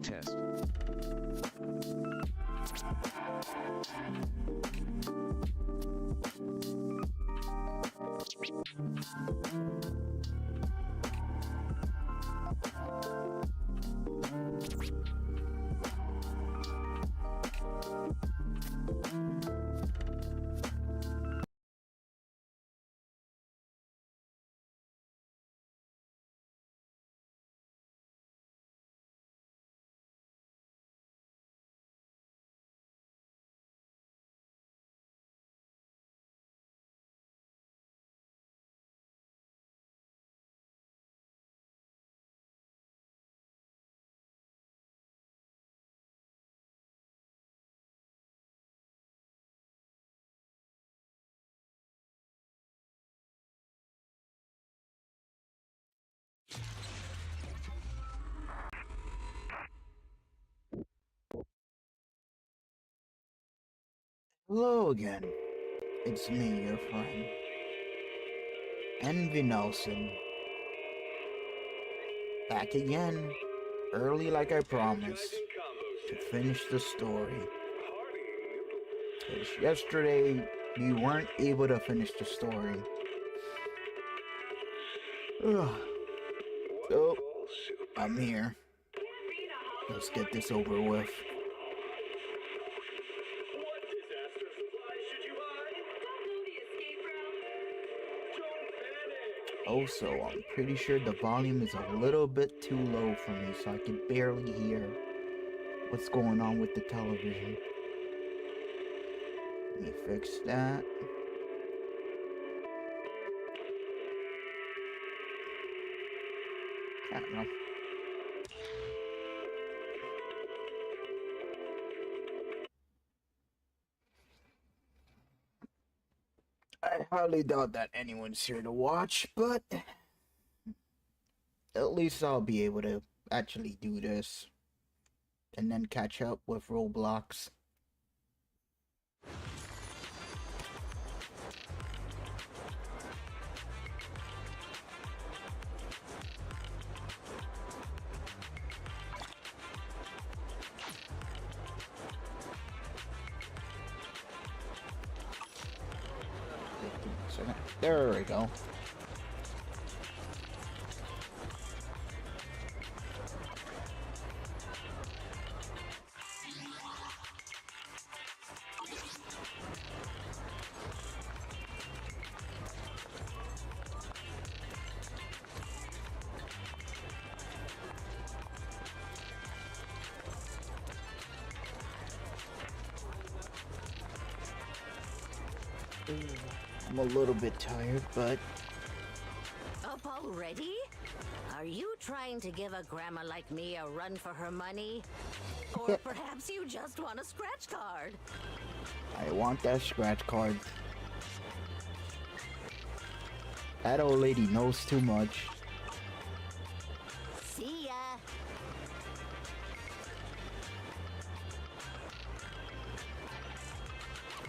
Test. Hello again. It's me, your friend, envynoson. Back again, early like I promised, to finish the story. Because yesterday, we weren't able to finish the story. So, I'm here. Let's get this over with. Also, I'm pretty sure the volume is a little bit too low for me, so I can barely hear what's going on with the television. Let me fix that. I don't know. I highly doubt that anyone's here to watch, but at least I'll be able to actually do this and then catch up with Roblox. There we go. I'm a little bit tired, but... Up already? Are you trying to give a grandma like me a run for her money? Or perhaps you just want a scratch card? I want that scratch card. That old lady knows too much. See ya!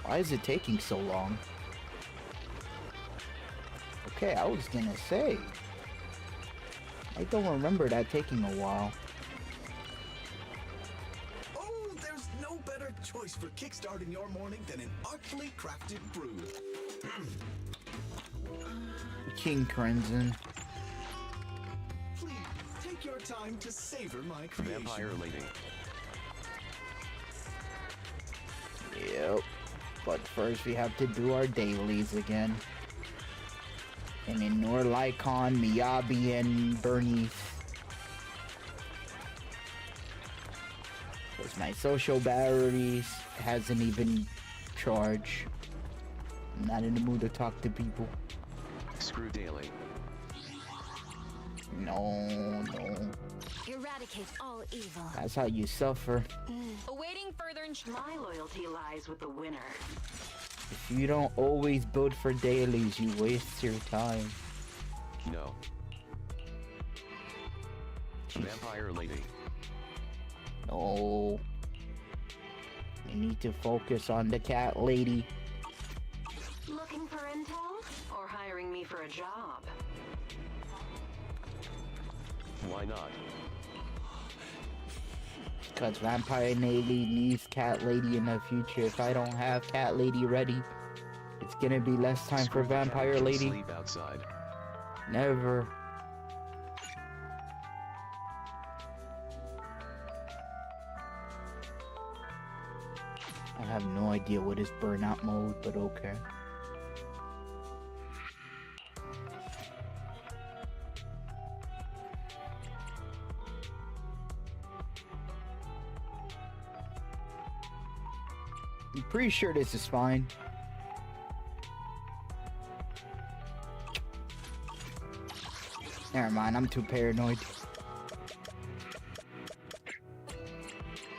Why is it taking so long? Okay, I was gonna say, I don't remember that taking a while. Oh, there's no better choice for kickstarting your morning than an artfully crafted brew. King Crimson. Please take your time to savor my creation. Vampire lady. Yep. But first we have to do our dailies again. And ignore Lycon, Miyabi, and Bernice. Because my social batteries hasn't even charged. I'm not in the mood to talk to people. Screw daily. No. Eradicate all evil. That's how you suffer. Awaiting further My loyalty lies with the winner. If you don't always build for dailies, you waste your time. No. Vampire lady. No. You need to focus on the cat lady. Looking for intel? Or hiring me for a job? Why not? Because Vampire Lady needs Cat Lady in the future. If I don't have Cat Lady ready, it's gonna be less time for Vampire Lady. Sleep outside. Never. I have no idea what is burnout mode, but okay. I'm pretty sure this is fine. Never mind, I'm too paranoid.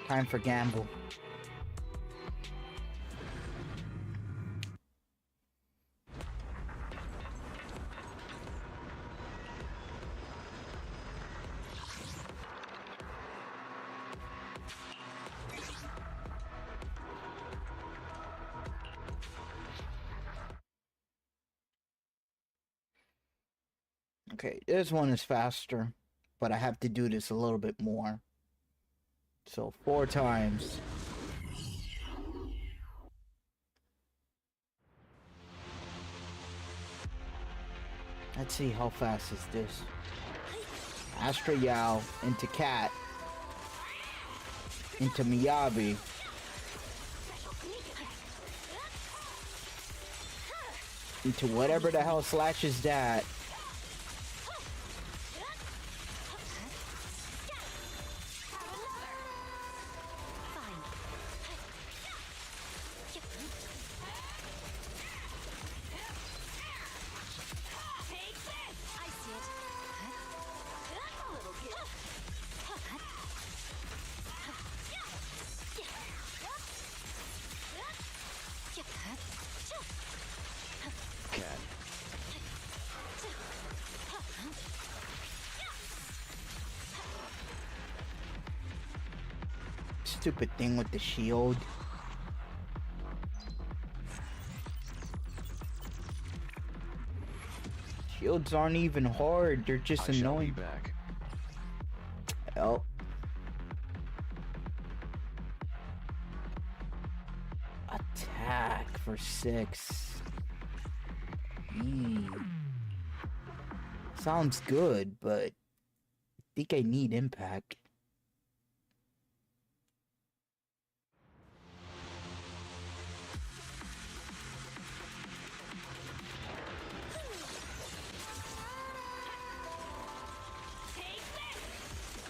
Time for gamble. Okay, this one is faster, but I have to do this a little bit more. So 4 times. Let's see how fast is this. Astra Yao into Cat. Into Miyabi. Into whatever the hell slashes that. Cat. Stupid thing with the shield. Shields aren't even hard, they're just I shall annoying. be back. Oh. Attack for 6. Sounds good, but I think I need impact.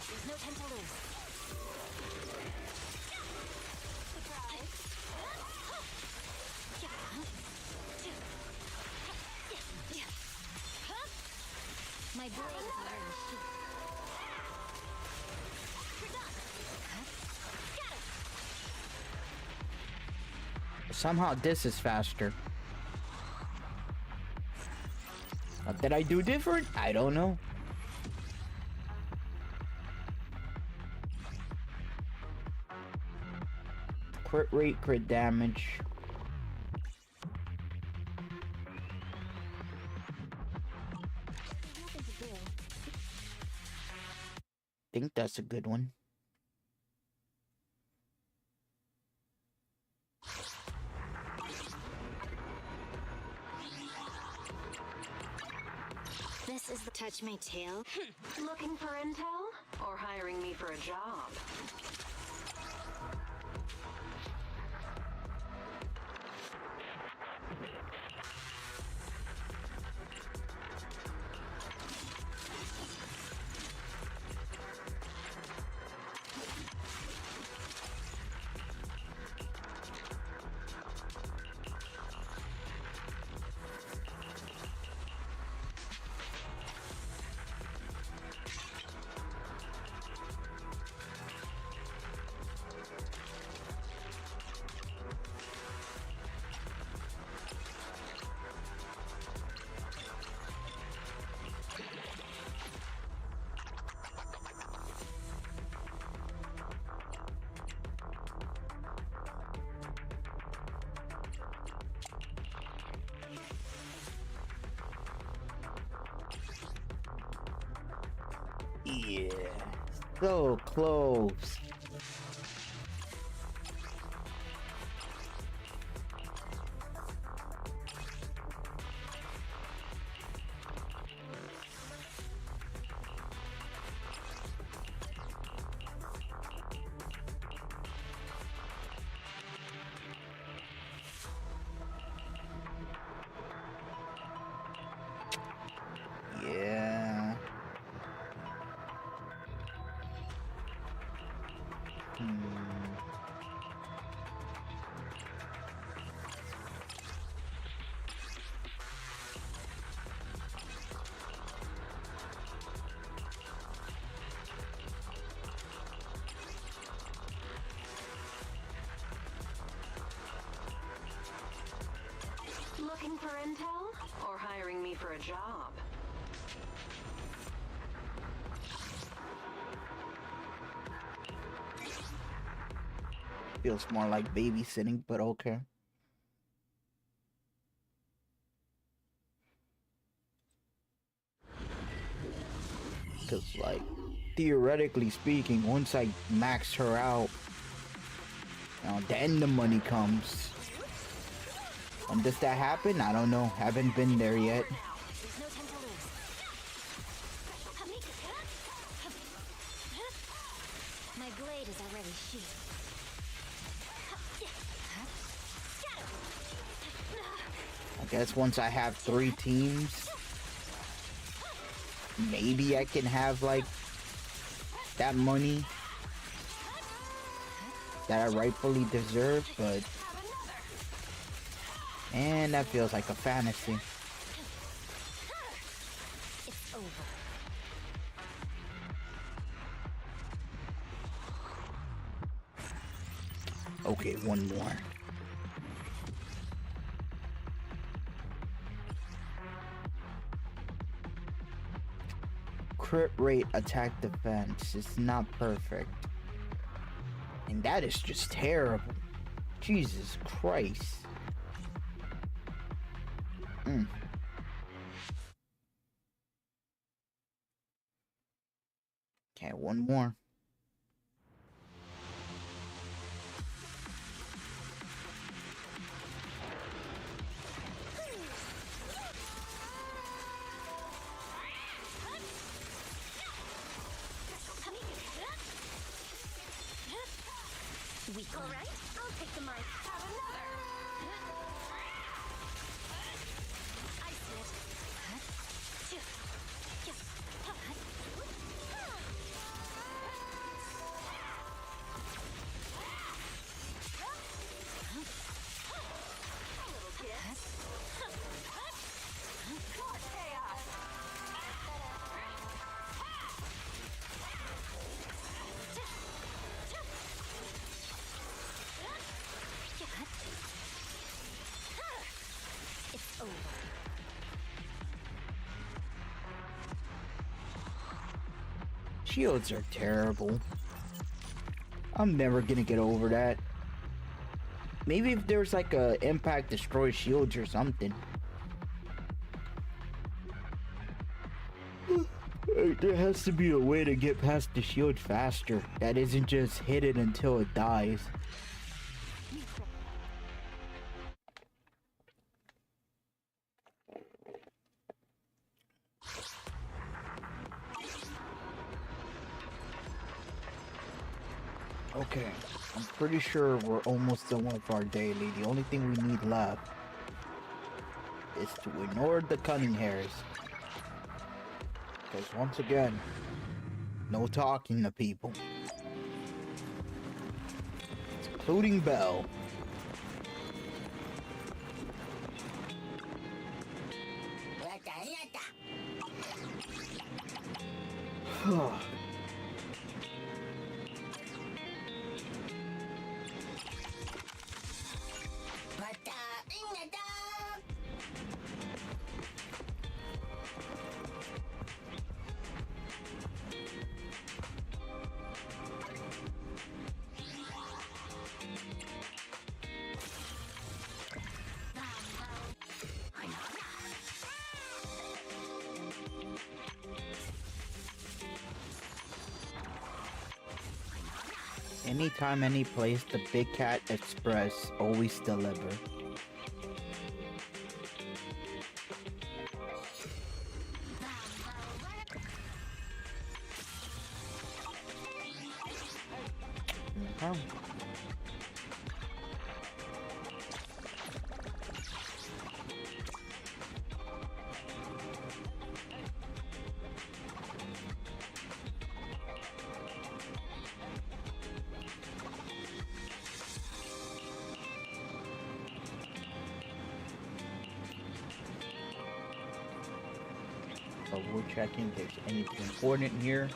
There's no time to lose. My blade is Somehow this is faster. What did I do different? I don't know. Crit rate, crit damage. Think that's a good one. This is the touch my tail. Looking for intel? Or hiring me for a job? Yeah. So close. Yeah. Looking for intel or hiring me for a job? Feels more like babysitting, but okay. Because, like, theoretically speaking, once I max her out, then the money comes. When does that happen? I don't know. Haven't been there yet. There's no time to lose. My blade is already sheathed. I guess once I have 3 teams, maybe I can have, like, that money that I rightfully deserve, but... And that feels like a fantasy. It's over. Okay, one more. Crit rate, attack, defense is not perfect. And that is just terrible. Jesus Christ. Okay, one more. Weak. All right, I'll take the mic. Have another. I see it. It's over. Shields are terrible. I'm never gonna get over that. Maybe if there's like a impact destroy shields or something. There has to be a way to get past the shield faster. That isn't just hit it until it dies. Okay, I'm pretty sure we're almost done with our daily. The only thing we need left is to ignore the cunning hairs. Because once again, no talking to people. Including Belle. Anytime, any place, the Big Cat Express always deliver. Okay. So we're checking if there's anything important here.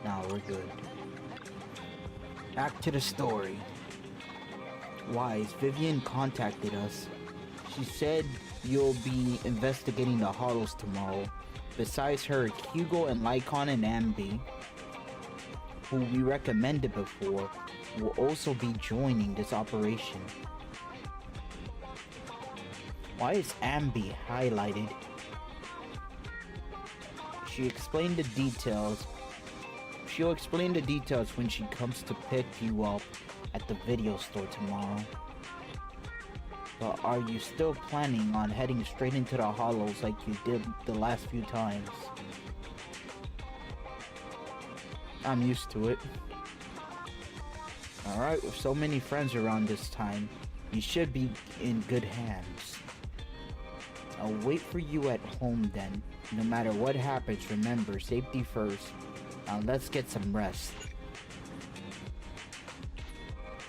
Now we're good. Back to the story. Wise, Vivian contacted us. She said you'll be investigating the hollows tomorrow. Besides her, Hugo and Lycon and Ambi, who we recommended before, will also be joining this operation. Why is Ambi highlighted? She'll explain the details when she comes to pick you up at the video store tomorrow. But are you still planning on heading straight into the hollows like you did the last few times? I'm used to it. Alright, with so many friends around this time, you should be in good hands. I'll wait for you at home then. No matter what happens, remember, safety first. Now let's get some rest.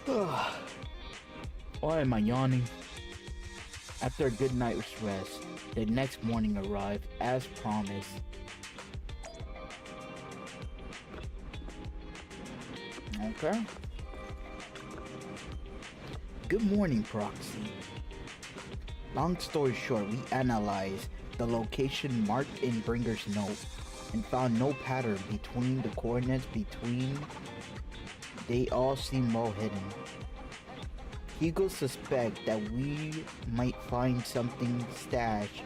Why am I yawning? After a good night's rest, the next morning arrived, as promised. Okay. Good morning, Proxy. Long story short, we analyzed the location marked in Bringer's note and found no pattern between the coordinates they all seem well hidden. Hugo suspects that we might find something stashed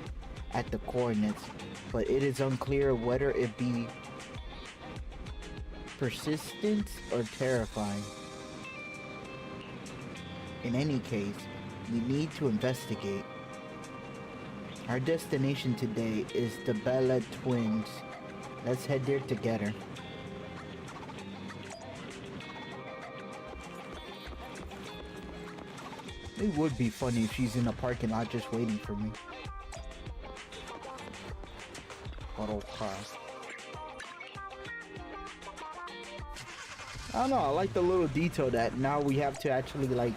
at the coordinates, but it is unclear whether it be persistent or terrifying. In any case, we need to investigate. Our destination today is the Bella Twins. Let's head there together. It would be funny if she's in a parking lot just waiting for me. Auto car. I don't know, I like the little detail that now we have to actually like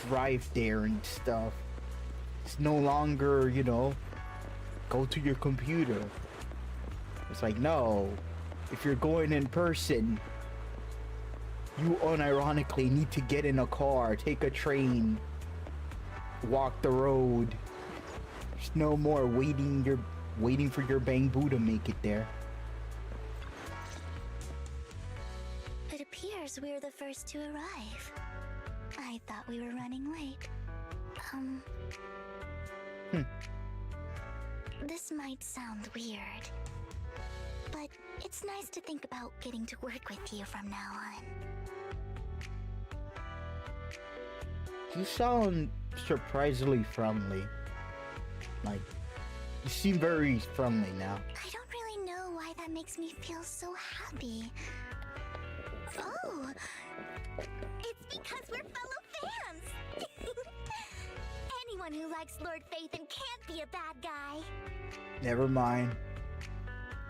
drive there and stuff. It's no longer, you know, go to your computer. It's like, no, if you're going in person, you unironically need to get in a car, take a train, walk the road. There's no more waiting for your bang boo to make it there. It appears we're the first to arrive. I thought we were running late. This might sound weird, but it's nice to think about getting to work with you from now on. You sound surprisingly friendly. Like, you seem very friendly now. I don't really know why that makes me feel so happy. Oh, it's because we're fellow fans! Anyone who likes Lord Phaethon can't be a bad guy. Never mind.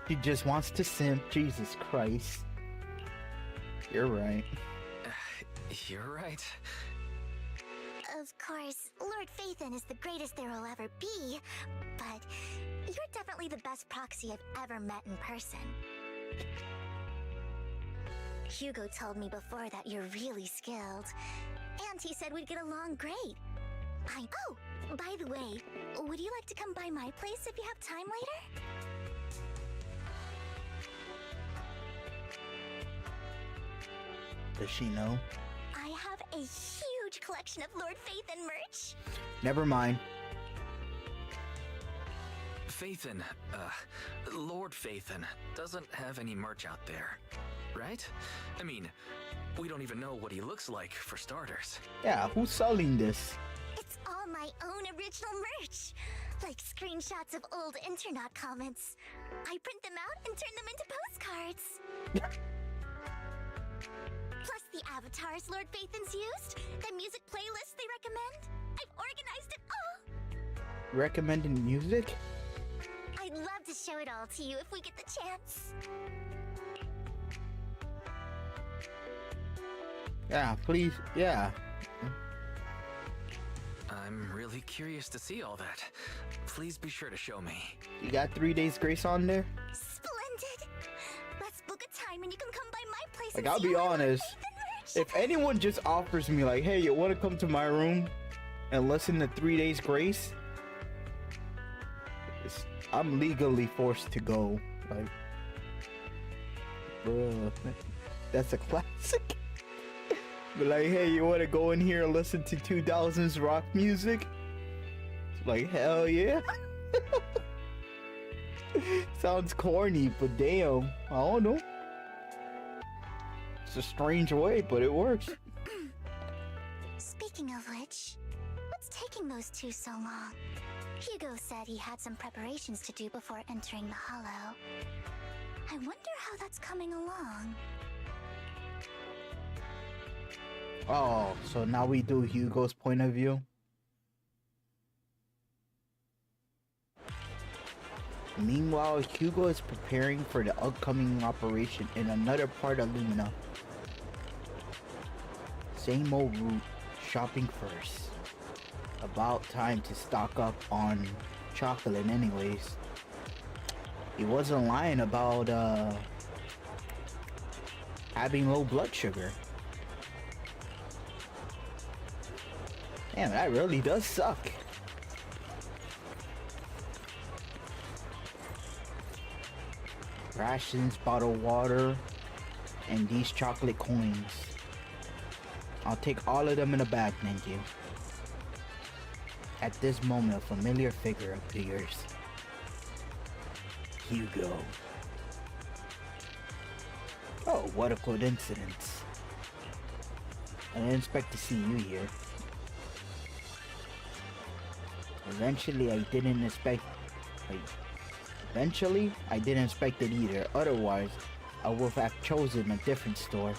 He just wants to simp. Jesus Christ. You're right. You're right. Of course, Lord Phaethon is the greatest there will ever be, but you're definitely the best proxy I've ever met in person. Hugo told me before that you're really skilled, and he said we'd get along great. Oh, by the way, would you like to come by my place if you have time later? Does she know? I have a huge collection of Lord Phaethon merch. Never mind. Phaethon, Lord Phaethon doesn't have any merch out there, right? I mean, We don't even know what he looks like, for starters. Yeah, who's selling this? It's all my own original merch. Like screenshots of old internet comments. I print them out and turn them into postcards. Plus the avatars Lord Phaethon's used, the music playlists they recommend. I've organized it all. Recommending music? I'd love to show it all to you if we get the chance. Yeah, please. Yeah. I'm really curious to see all that. Please be sure to show me. You got 3 days grace on there? Splendid. Let's book a time and you can come by my place. Like, and I'll see be all my honest. Phaethon merch. If anyone just offers me like, hey, you want to come to my room and listen to 3 days grace, I'm legally forced to go. Like, that's a classic. But like, hey, you want to go in here and listen to 2000s rock music? It's like, hell yeah. Sounds corny, but damn, I don't know. It's a strange way, but it works. Speaking of which, what's taking those two so long? Hugo said he had some preparations to do before entering the Hollow. I wonder how that's coming along. Oh, so now we do Hugo's point of view? Meanwhile, Hugo is preparing for the upcoming operation in another part of Lumina. Same old route, shopping first. About time to stock up on chocolate anyways. He wasn't lying about having low blood sugar. Damn, that really does suck. Rations, bottled water, and these chocolate coins. I'll take all of them in a bag, thank you. At this moment, a familiar figure appears. Hugo. Oh, what a coincidence. I didn't expect to see you here. Eventually, I didn't expect it either. Otherwise, I would have chosen a different store.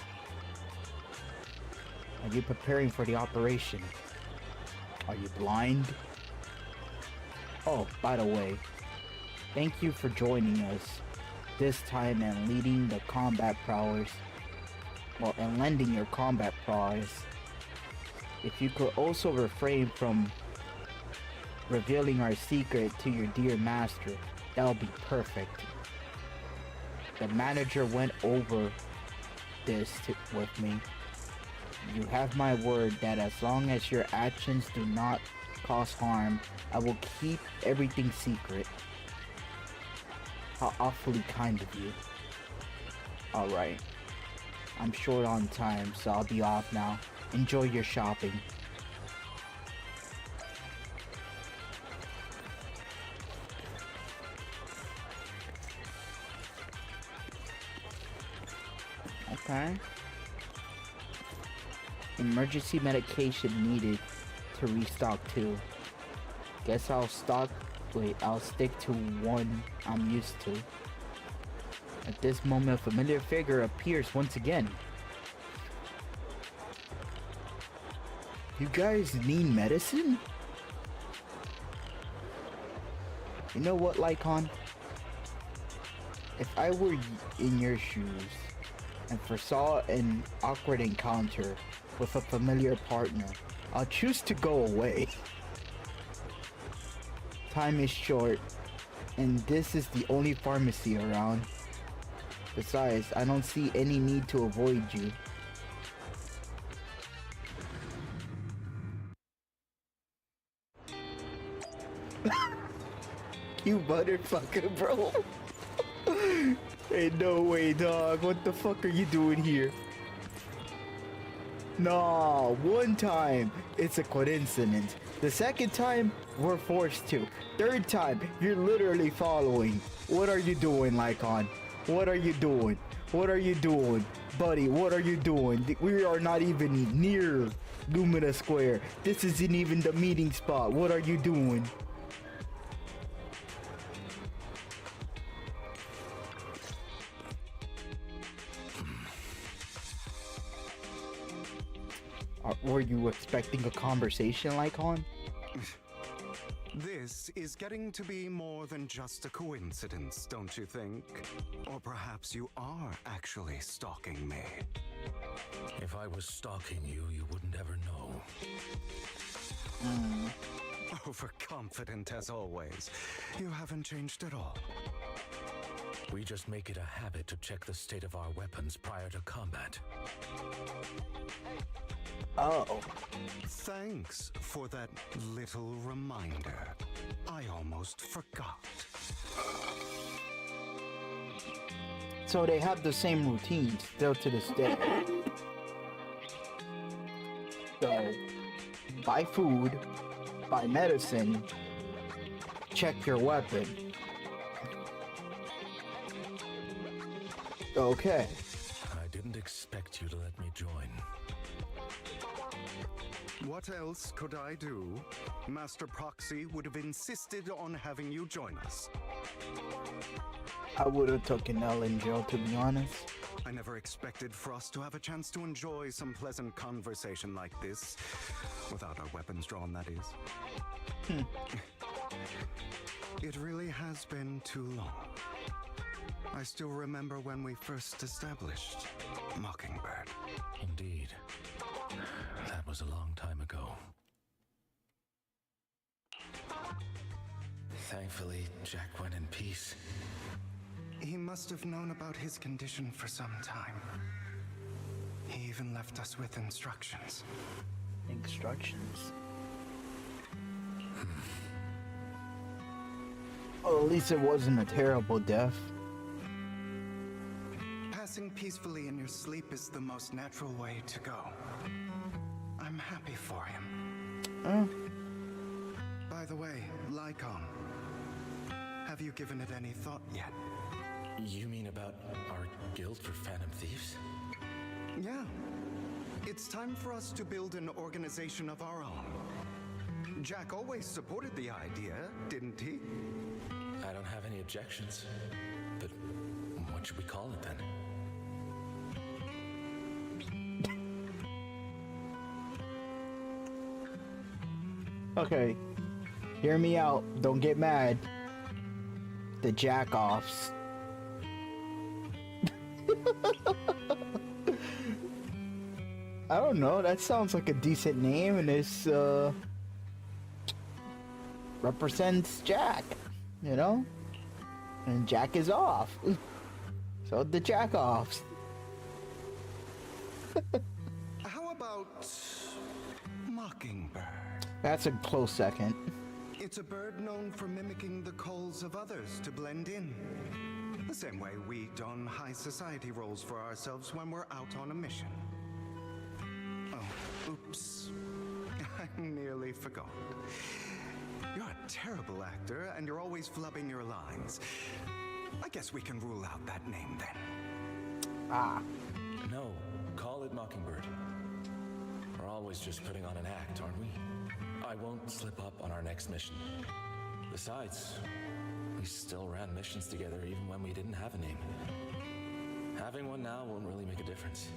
Are you preparing for the operation? Are you blind? Oh, by the way, thank you for joining us this time and leading the combat prowess. Well, and lending your combat prowess. If you could also refrain from revealing our secret to your dear master, that would be perfect. The manager went over this with me. You have my word that as long as your actions do not cause harm, I will keep everything secret. How awfully kind of you. Alright. I'm short on time, so I'll be off now. Enjoy your shopping. Okay. Emergency medication needed to restock too. Guess I'll stick to one I'm used to. At this moment, a familiar figure appears once again. You guys need medicine? You know what, Lycon? If I were in your shoes and foresaw an awkward encounter with a familiar partner, I'll choose to go away. Time is short, and this is the only pharmacy around. Besides, I don't see any need to avoid you. You motherfucker, bro. Hey, no way, dog. What the fuck are you doing here? No, one time, it's a coincidence. The second time, we're forced to. Third time, you're literally following. What are you doing, Lycon? What are you doing? What are you doing? Buddy, what are you doing? We are not even near Lumina Square. This isn't even the meeting spot. What are you doing? Were you expecting a conversation like on? This is getting to be more than just a coincidence, don't you think? Or perhaps you are actually stalking me. If I was stalking you, you wouldn't ever know. Overconfident as always. You haven't changed at all. We just make it a habit to check the state of our weapons prior to combat. Oh. Thanks for that little reminder. I almost forgot. So they have the same routine still to this day. So, buy food, buy medicine, check your weapon. Okay. I didn't expect you to let me join. What else could I do? Master Proxy would have insisted on having you join us. I would have taken L in jail, to be honest. I never expected for us to have a chance to enjoy some pleasant conversation like this. Without our weapons drawn, that is. It really has been too long. I still remember when we first established Mockingbird. Indeed. That was a long time ago. Thankfully, Jack went in peace. He must have known about his condition for some time. He even left us with instructions. Instructions? Well, at least it wasn't a terrible death. Passing peacefully in your sleep is the most natural way to go. I'm happy for him. By the way, Lycon, have you given it any thought yet? You mean about our guild for Phantom Thieves? Yeah. It's time for us to build an organization of our own. Jack always supported the idea, didn't he? I don't have any objections. But what should we call it then? Okay, hear me out. Don't get mad. The jack-offs. I don't know. That sounds like a decent name, and this represents Jack, you know? And Jack is off. So the jack-offs. How about Mockingbird? That's a close second. It's a bird known for mimicking the calls of others to blend in. The same way we don high society roles for ourselves when we're out on a mission. Oh, oops. I nearly forgot. You're a terrible actor, and you're always flubbing your lines. I guess we can rule out that name then. Ah. No, call it Mockingbird. We're always just putting on an act, aren't we? I won't slip up on our next mission. Besides, we still ran missions together even when we didn't have a name. Having one now won't really make a difference.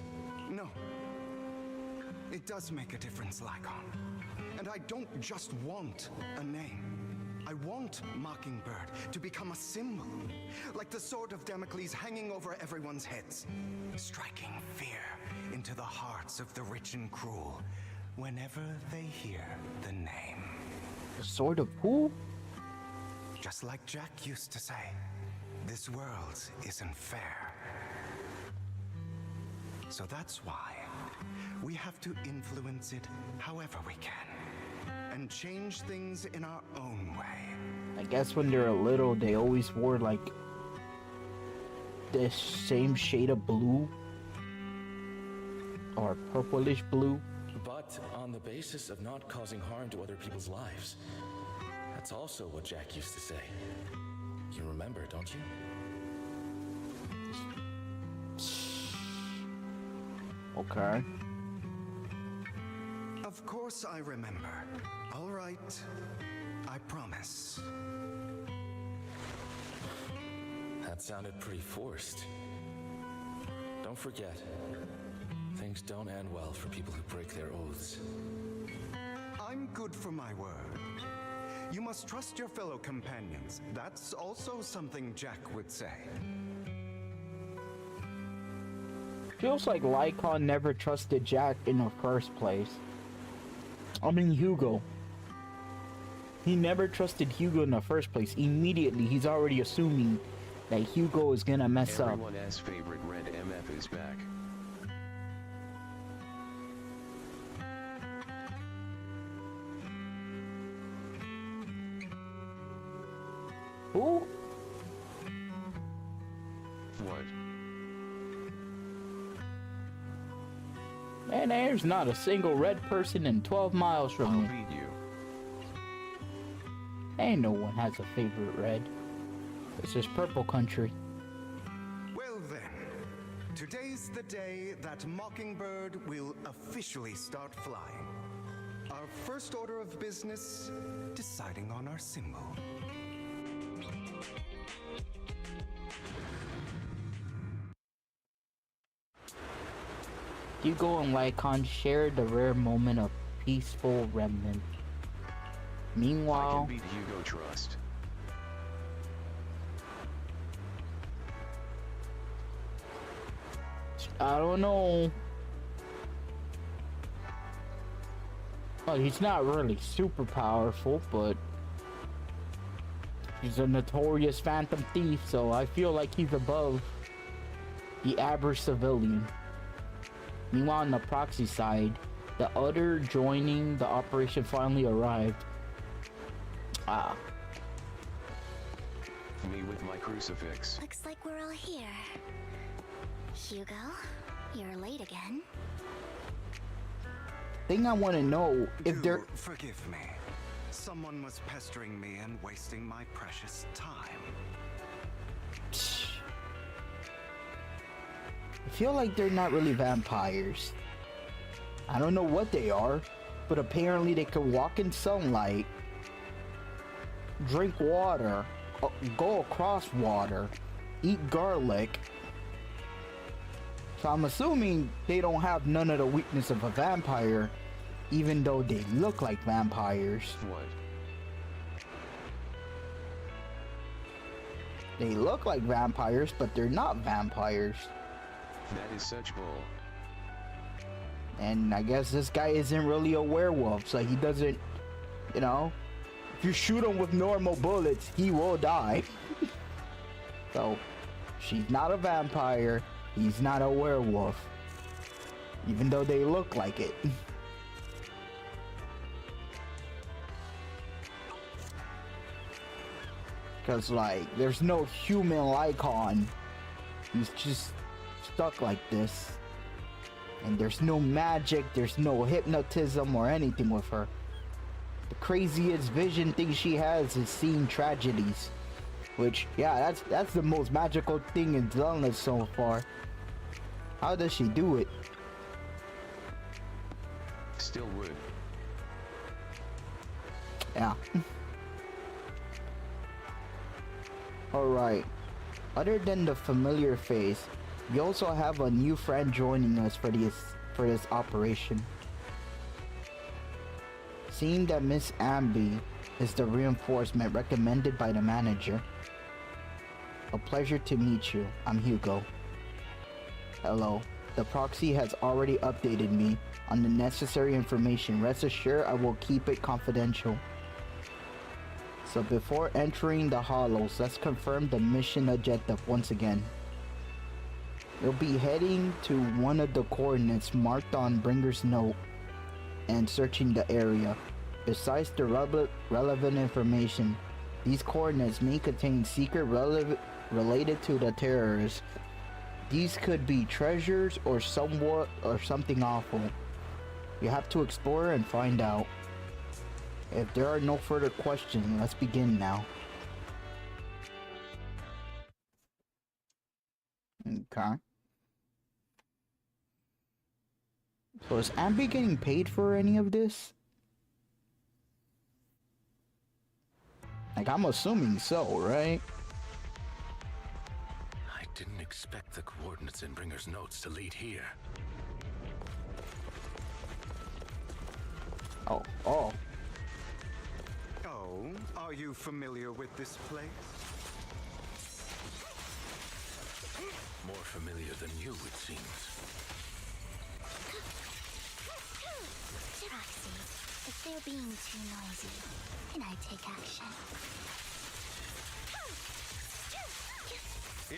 No. It does make a difference, Lycon. And I don't just want a name. I want Mockingbird to become a symbol, like the sword of Damocles hanging over everyone's heads, striking fear into the hearts of the rich and cruel whenever they hear the name. The sword of who? Just like Jack used to say, this world isn't fair. So that's why we have to influence it however we can, and change things in our own way. I guess when they're little, they always wore like this same shade of blue or purplish blue. But on the basis of not causing harm to other people's lives. That's also what Jack used to say. You remember, don't you? Okay. Of course I remember. All right. I promise. That sounded pretty forced. Don't forget, things don't end well for people who break their oaths. I'm good for my word. You must trust your fellow companions. That's also something Jack would say. Feels like Lycon never trusted Jack in the first place. I mean, Hugo. He never trusted Hugo in the first place. Immediately, he's already assuming that Hugo is gonna mess up. Everyone's favorite red MF is back. Who? What? Man, there's not a single red person in 12 miles I'll from me. beat you. Ain't no one has a favorite red. This is purple country. Well then, today's the day that Mockingbird will officially start flying. Our first order of business, deciding on our symbol. Hugo and Lycon shared the rare moment of peaceful remnant. I Meanwhile, can beat Hugo Trust. I don't know. Well, he's not really super powerful, but he's a notorious phantom thief, so I feel like he's above the average civilian. Meanwhile, on the proxy side, the other joining the operation finally arrived. Ah. Me with my crucifix. Looks like we're all here. Hugo, you're late again. Thing I want to know if they're... Forgive me. Someone was pestering me and wasting my precious time. I feel like they're not really vampires. I don't know what they are, but apparently they can walk in sunlight, drink water, go across water, eat garlic. So I'm assuming they don't have none of the weakness of a vampire, even though they look like vampires. What? They look like vampires, but they're not vampires. That is such bull. And I guess this guy isn't really a werewolf, so he doesn't, you know, if you shoot him with normal bullets, he will die. So, she's not a vampire, he's not a werewolf, even though they look like it. Because, like, there's no human Lycon. He's just stuck like this. And there's no magic, there's no hypnotism or anything with her. The craziest vision thing she has is seeing tragedies. Which, yeah, that's the most magical thing in Zelda so far. How does she do it? Still would. Yeah. Alright. Other than the familiar face, we also have a new friend joining us for this operation. Seeing that Miss Amby is the reinforcement recommended by the manager. A pleasure to meet you. I'm Hugo. Hello. The proxy has already updated me on the necessary information. Rest assured I will keep it confidential. So before entering the hollows, let's confirm the mission objective once again. You'll be heading to one of the coordinates marked on Bringer's note and searching the area. Besides the relevant information, these coordinates may contain secret related to the terrorists. These could be treasures or something awful. You have to explore and find out. If there are no further questions, let's begin now. Okay. So is Ambi getting paid for any of this? Like, I'm assuming so, right? I didn't expect the coordinates in Bringer's notes to lead here. Oh. Oh, are you familiar with this place? More familiar than you, it seems. Roxy, if they're being too noisy, can I take action?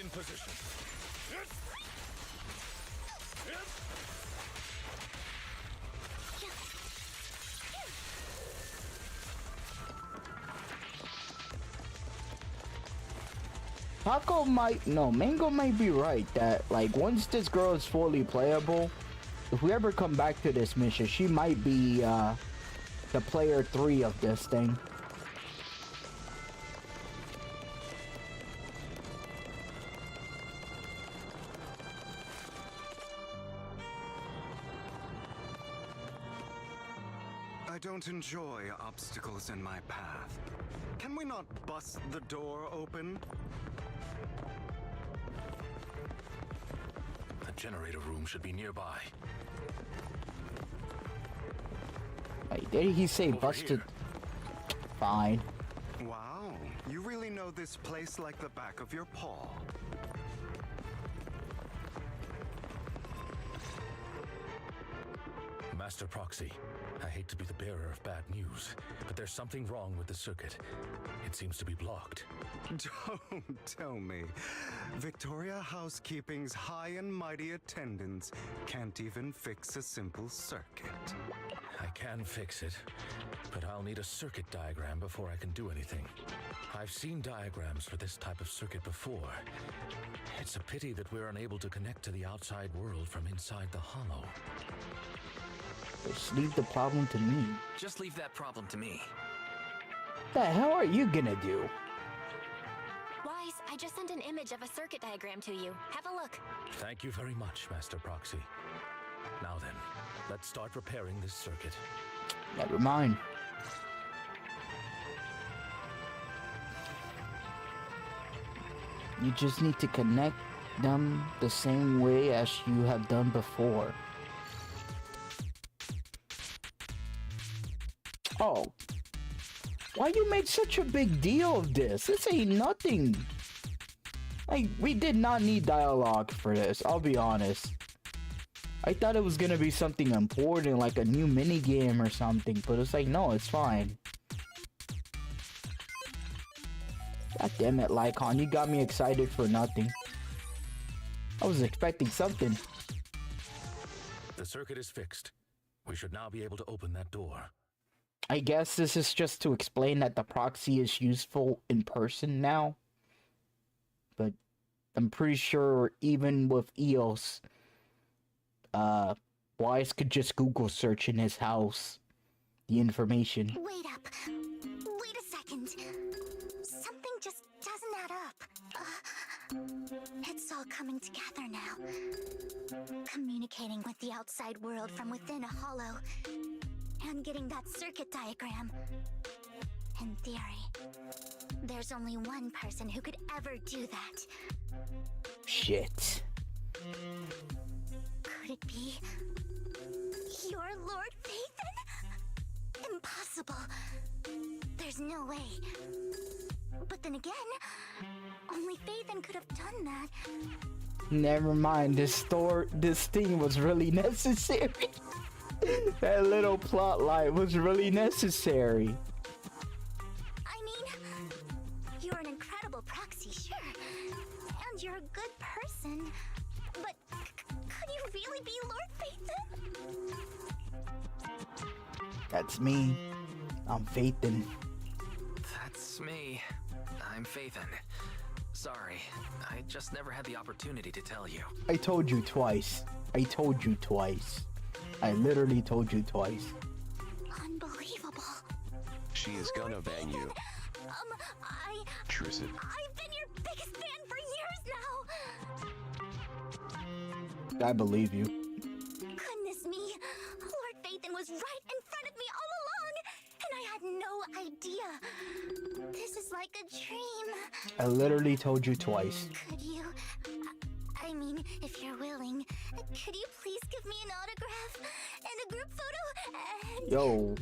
In position. Mango might be right that, like, once this girl is fully playable, if we ever come back to this mission, she might be, the player 3 of this thing. I don't enjoy obstacles in my path. Can we not bust the door open? The generator room should be nearby. Wait, did he say Over busted? here. Fine. Wow, you really know this place like the back of your paw. Master Proxy, I hate to be the bearer of bad news, but there's something wrong with the circuit. It seems to be blocked. Don't tell me. Victoria Housekeeping's high and mighty attendants can't even fix a simple circuit. I can fix it, but I'll need a circuit diagram before I can do anything. I've seen diagrams for this type of circuit before. It's a pity that we're unable to connect to the outside world from inside the hollow. Just leave the problem to me. Just leave that problem to me. The hell are you gonna do? Wise, I just sent an image of a circuit diagram to you. Have a look. Thank you very much, Master Proxy. Now then, let's start repairing this circuit. Never mind. You just need to connect them the same way as you have done before. Oh. Why you make such a big deal of this? This ain't nothing. Like, we did not need dialogue for this, I'll be honest. I thought it was gonna be something important, like a new minigame or something, but it's like, no, it's fine. God damn it, Lycon, you got me excited for nothing. I was expecting something. The circuit is fixed. We should now be able to open that door. I guess this is just to explain that the proxy is useful in person now. But I'm pretty sure even with EOS, Wise could just Google search in his house the information. Wait up. Wait a second. Something just doesn't add up. It's all coming together now. Communicating with the outside world from within a hollow. And getting that circuit diagram. In theory, there's only one person who could ever do that. Shit. Could it be your Lord Phaethon? Impossible. There's no way. But then again, only Phaethon could have done that. Never mind, this thing was really necessary. That little plot line was really necessary. I mean, you're an incredible proxy, sure. And you're a good person. But could you really be Lord Phaethon? That's me. I'm Phaethon. That's me. I'm Phaethon. Sorry, I just never had the opportunity to tell you. I told you twice. I told you twice. I literally told you twice. Unbelievable. She is gonna bang you. Trucive. I've been your biggest fan for years now. I believe you. Goodness me. was right in front of me all along, and I had no idea. This is like a dream. I literally told you twice. Could you... I mean, if you're willing, could you please give me an autograph and a group photo and... Yo.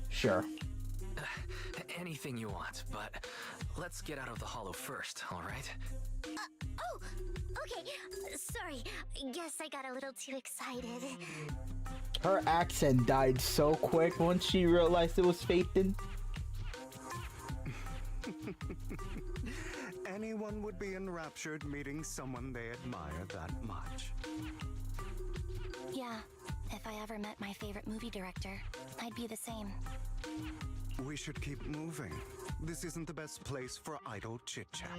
Sure. Anything you want, but let's get out of the hollow first, all right? Oh, okay. Sorry. Guess I got a little too excited. Her accent died so quick once she realized it was Phaethon. Anyone would be enraptured meeting someone they admire that much. Yeah, if I ever met my favorite movie director, I'd be the same. We should keep moving. This isn't the best place for idle chit-chat.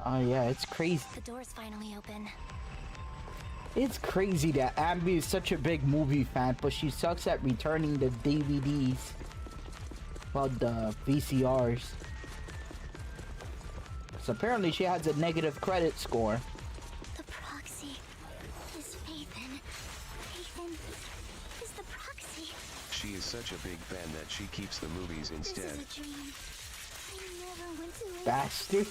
Oh yeah, it's crazy. The door's finally open. It's crazy that Ambi is such a big movie fan, but she sucks at returning the DVDs. Well, the VCRs. So apparently she has a negative credit score. The proxy is Phaethon. Phaethon is the proxy. She is such a big fan that she keeps the movies instead. This is a dream. I never went to it. Bastard.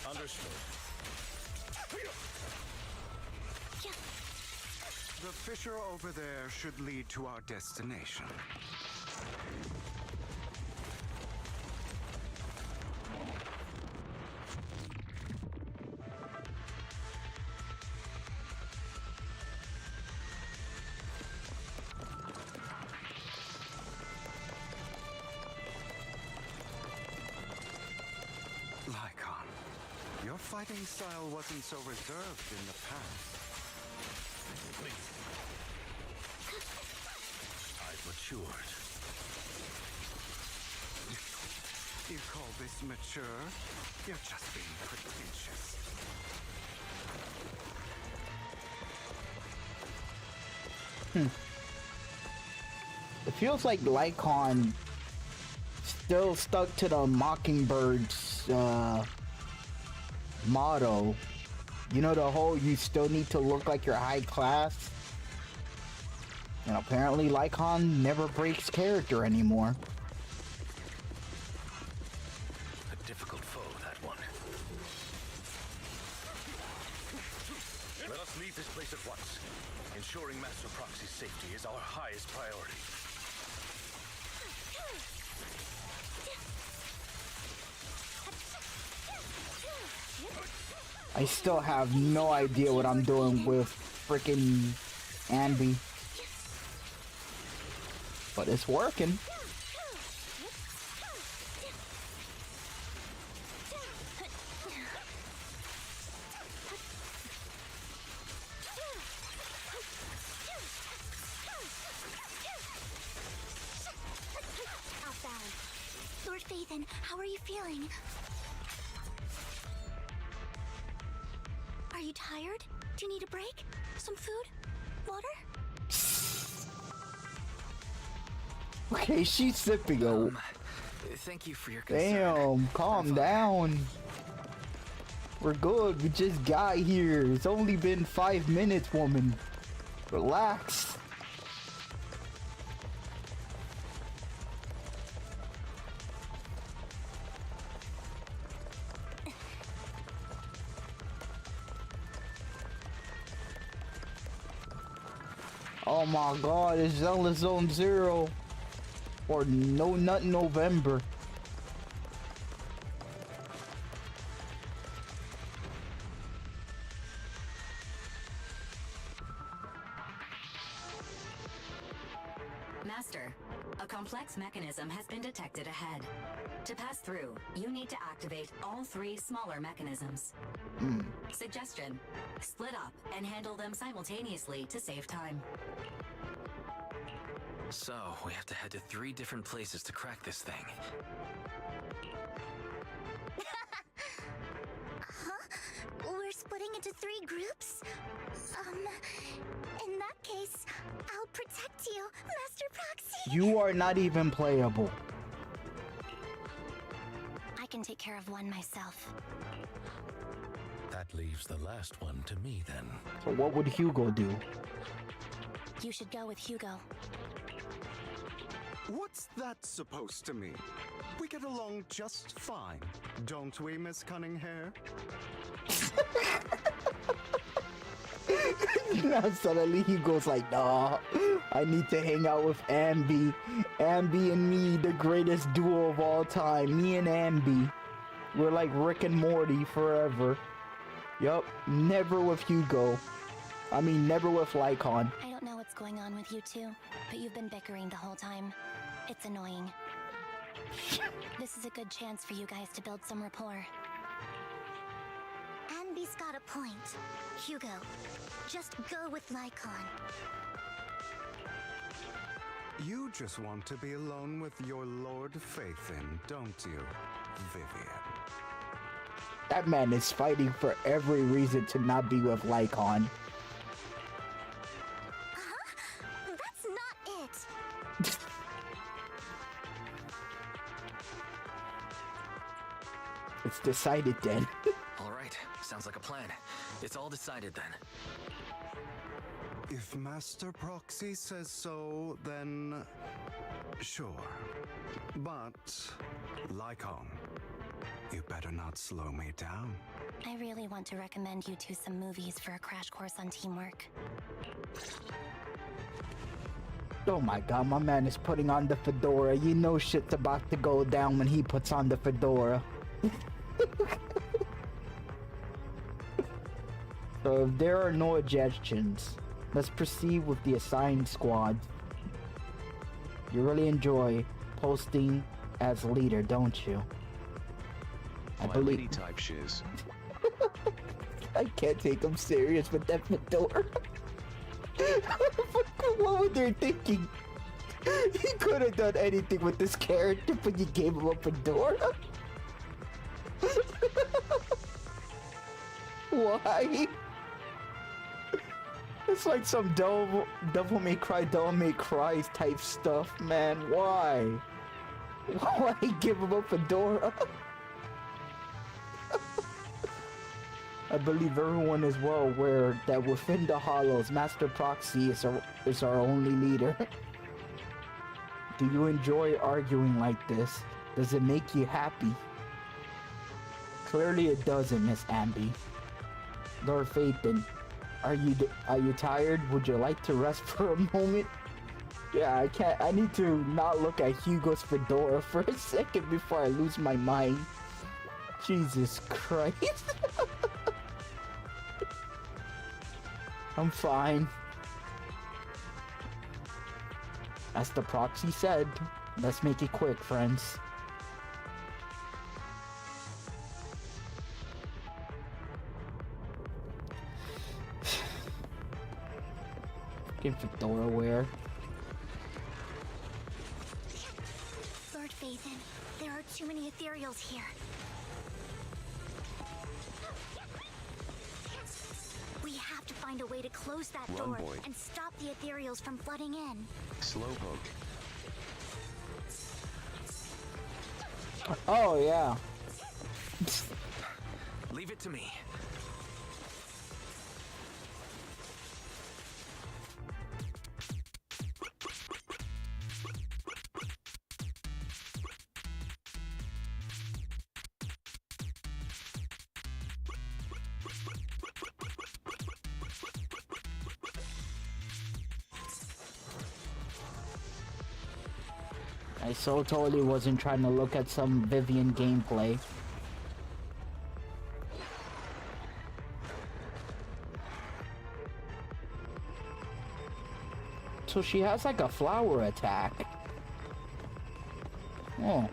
Understood. The fissure over there should lead to our destination. Lycon, your fighting style wasn't so reserved in the past. I've matured. You call this mature? You're just being pretentious. It feels like Lycon still stuck to the Mockingbird's motto. You know, the whole you still need to look like you're high class. And apparently Lycon never breaks character anymore. A difficult foe, that one. Let us leave this place at once. Ensuring Master Proxy's safety is our highest priority. I still have no idea what I'm doing with freaking Ambi. But it's working. Off balance. Lord Phaethon, how are you feeling? Are you tired? Do you need a break? Some food? Water? Okay, she's sipping. Oh, Thank you for your concern. damn, calm down. We're good. We just got here. It's only been 5 minutes, woman. Relax. Oh my god, it's Zelda Zone Zero. Or No Nut November. Master, a complex mechanism has been detected ahead. To pass through, you need to activate all 3 smaller mechanisms. Suggestion: split up and handle them simultaneously to save time. So, we have to head to 3 different places to crack this thing. Huh? We're splitting into 3 groups? In that case, I'll pretend protect you, Master Proxy. You are not even playable. I can take care of one myself. That leaves the last one to me then. So what would Hugo do? You should go with Hugo. What's that supposed to mean? We get along just fine, don't we, Miss Cunninghair? Now suddenly he goes like, nah, I need to hang out with Ambi. Ambi and me, the greatest duo of all time. Me and Ambi. We're like Rick and Morty forever. Yup, never with Hugo. I mean, never with Lycon. I don't know what's going on with you two, but you've been bickering the whole time. It's annoying. This is a good chance for you guys to build some rapport. Anby's got a point. Hugo, just go with Lycon. You just want to be alone with your Lord Faithin, don't you, Vivian? That man is fighting for every reason to not be with Lycon. That's not it. It's decided then. All right, sounds like a plan. It's all decided then. If Master Proxy says so, then sure. But, Lycon, you better not slow me down. I really want to recommend you two some movies for a crash course on teamwork. Oh my god, my man is putting on the fedora. You know shit's about to go down when he puts on the fedora. So if there are no objections, let's proceed with the assigned squad. You really enjoy posting as leader, don't you? I My believe. lady type shiz. I can't take him serious with that fedora. What were they thinking? He could have done anything with this character, but you gave him a fedora? Why? It's like some devil may cry type stuff, man. Why? Why give him a fedora? I believe everyone is well aware that within the Hollows, Master Proxy is our only leader. Do you enjoy arguing like this? Does it make you happy? Clearly it doesn't, Miss Amby. Lord Phaeton, are you tired? Would you like to rest for a moment? Yeah, I need to not look at Hugo's fedora for a second before I lose my mind. Jesus Christ. I'm fine. As the proxy said, let's make it quick, friends. Fucking fedora wear. Lord Phaeton, there are too many ethereals here. We have to find a way to close that Run, door boy. and stop the ethereals from flooding in. Slowpoke. Oh yeah. Leave it to me. I so totally wasn't trying to look at some Vivian gameplay. So she has like a flower attack. Oh.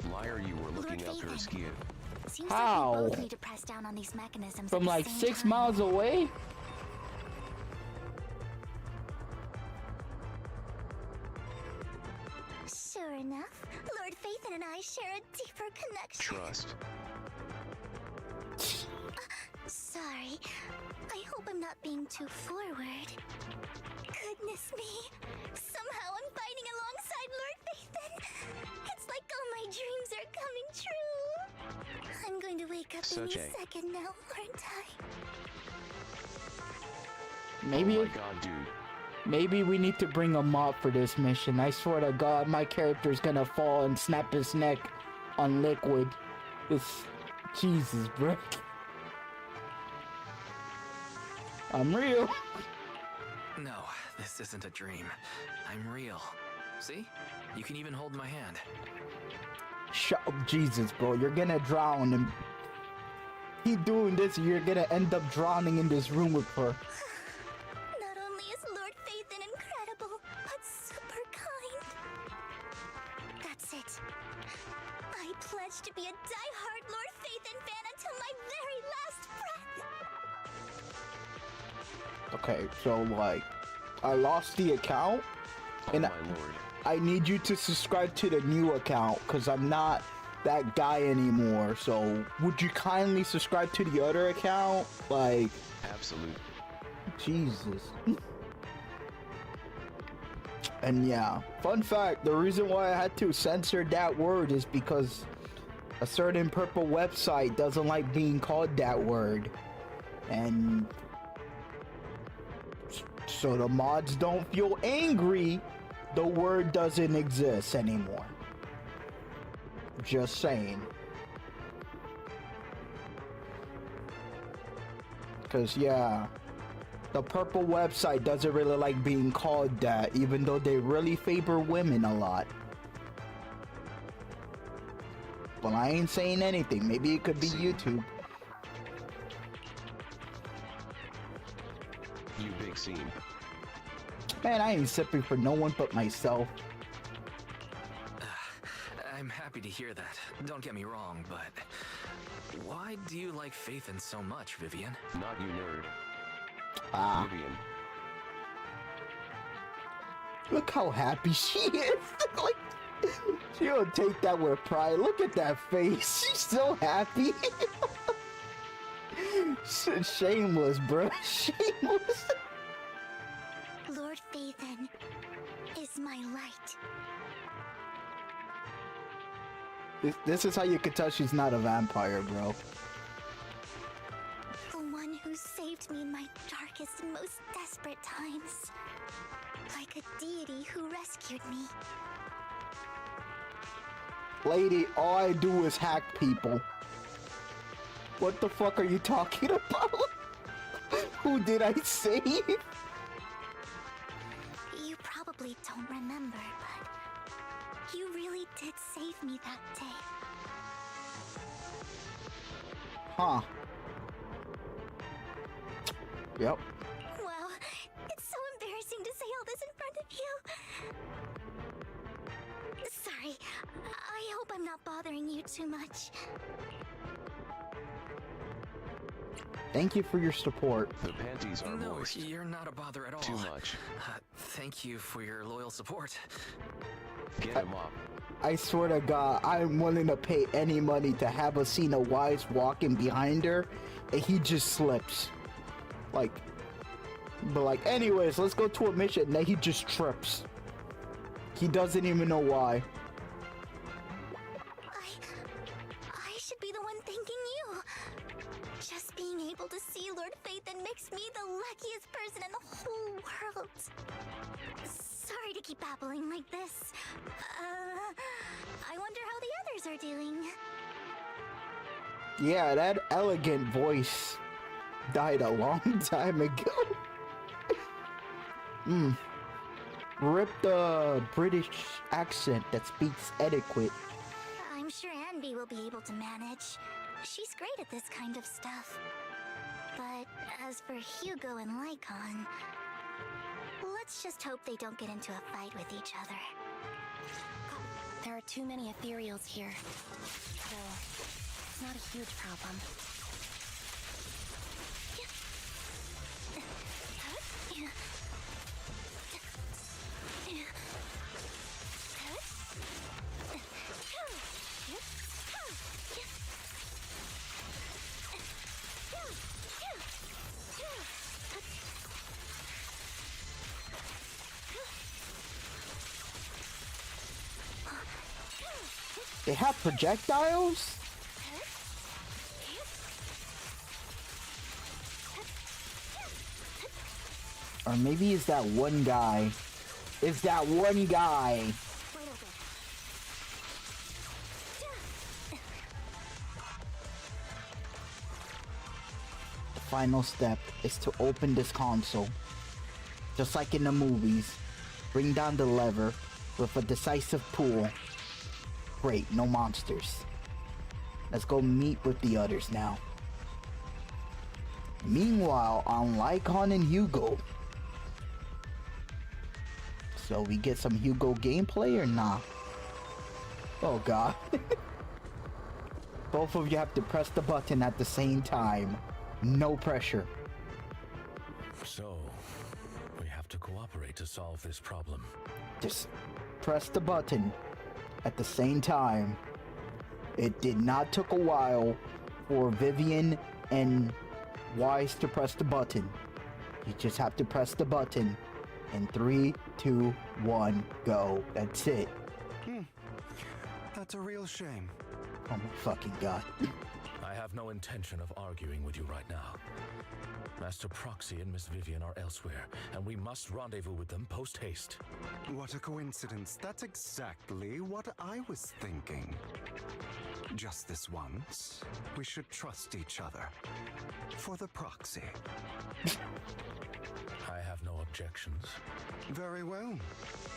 Liar, you were looking up her skin. Seems How? like we both need to press down on these mechanisms From at the like same 6 time. miles away? Sure enough, Lord Phaeton and I share a deeper connection. Trust. Sorry. I hope I'm not being too forward. Goodness me. Somehow I'm fighting alongside Lord Phaethon. It's like all my dreams are coming true. I'm going to wake up any second now, aren't I? Maybe. Oh my god, dude. Maybe we need to bring a mop for this mission. I swear to God, my character's gonna fall and snap his neck on liquid. It's Jesus, bro. I'm real. No, this isn't a dream. I'm real. See? You can even hold my hand. Shut up, Jesus, bro. You're gonna drown and keep doing this, you're gonna end up drowning in this room with her. Not only is Lord Phaethon incredible, but super kind. That's it. I pledge to be a die-hard Lord Phaethon fan until my very last breath. Okay, so like, I lost the account, and my lord. I need you to subscribe to the new account, because I'm not that guy anymore. So, would you kindly subscribe to the other account? Like, Absolute. Jesus. And yeah, fun fact, the reason why I had to censor that word is because a certain purple website doesn't like being called that word. And so the mods don't feel angry, the word doesn't exist anymore. Just saying. Cause yeah, the purple website doesn't really like being called that, even though they really favor women a lot. Well, I ain't saying anything. Maybe it could be YouTube. You big scene. Man, I ain't sipping for no one but myself. I'm happy to hear that. Don't get me wrong, but why do you like Phaethon so much, Vivian? Not you, nerd. Ah. Vivian. Look how happy she is. Like, she'll take that with pride. Look at that face. She's so happy. Shameless, bro. Shameless. Lord Phaethon is my light. This is how you can tell she's not a vampire, bro. The one who saved me in my darkest and most desperate times. Like a deity who rescued me. Lady, all I do is hack people. What the fuck are you talking about? Who did I save? You probably don't remember, but you really did save me that day. Huh. Yep. Wow, it's so embarrassing to say all this in front of you. Sorry, I hope I'm not bothering you too much. Thank you for your support. The panties are No, moist. you're not a bother at all. Too much. Thank you for your loyal support. Get him up. I swear to God, I'm willing to pay any money to have Asina Wise walking behind her, and he just slips. Like, but like, anyways, let's go to a mission, and then he just trips. He doesn't even know why. I should be the one thanking you. Just being able to see Lord Phaethon makes me the luckiest person in the whole world. Sorry to keep babbling like this. I wonder how the others are doing. Yeah, that elegant voice died a long time ago. Rip the British accent that speaks etiquette. I'm sure Anby will be able to manage. She's great at this kind of stuff. But as for Hugo and Lycon, let's just hope they don't get into a fight with each other. There are too many ethereals here. Though, it's not a huge problem. They have projectiles? Or maybe it's that one guy. It's that one guy. The final step is to open this console. Just like in the movies. Bring down the lever with a decisive pull. Great, no monsters. Let's go meet with the others now. Meanwhile, on Lycon and Hugo. So we get some Hugo gameplay or nah? Oh god. Both of you have to press the button at the same time. No pressure. So, we have to cooperate to solve this problem. Just press the button at the same time. It did not take a while for Vivian and Wise to press the button. You just have to press the button. In 3, 2, 1, go. That's it. That's a real shame. Oh my fucking god. I have no intention of arguing with you right now. Master Proxy and Miss Vivian are elsewhere, and we must rendezvous with them post-haste. What a coincidence. That's exactly what I was thinking. Just this once, we should trust each other. For the proxy. I have no objections. Very well.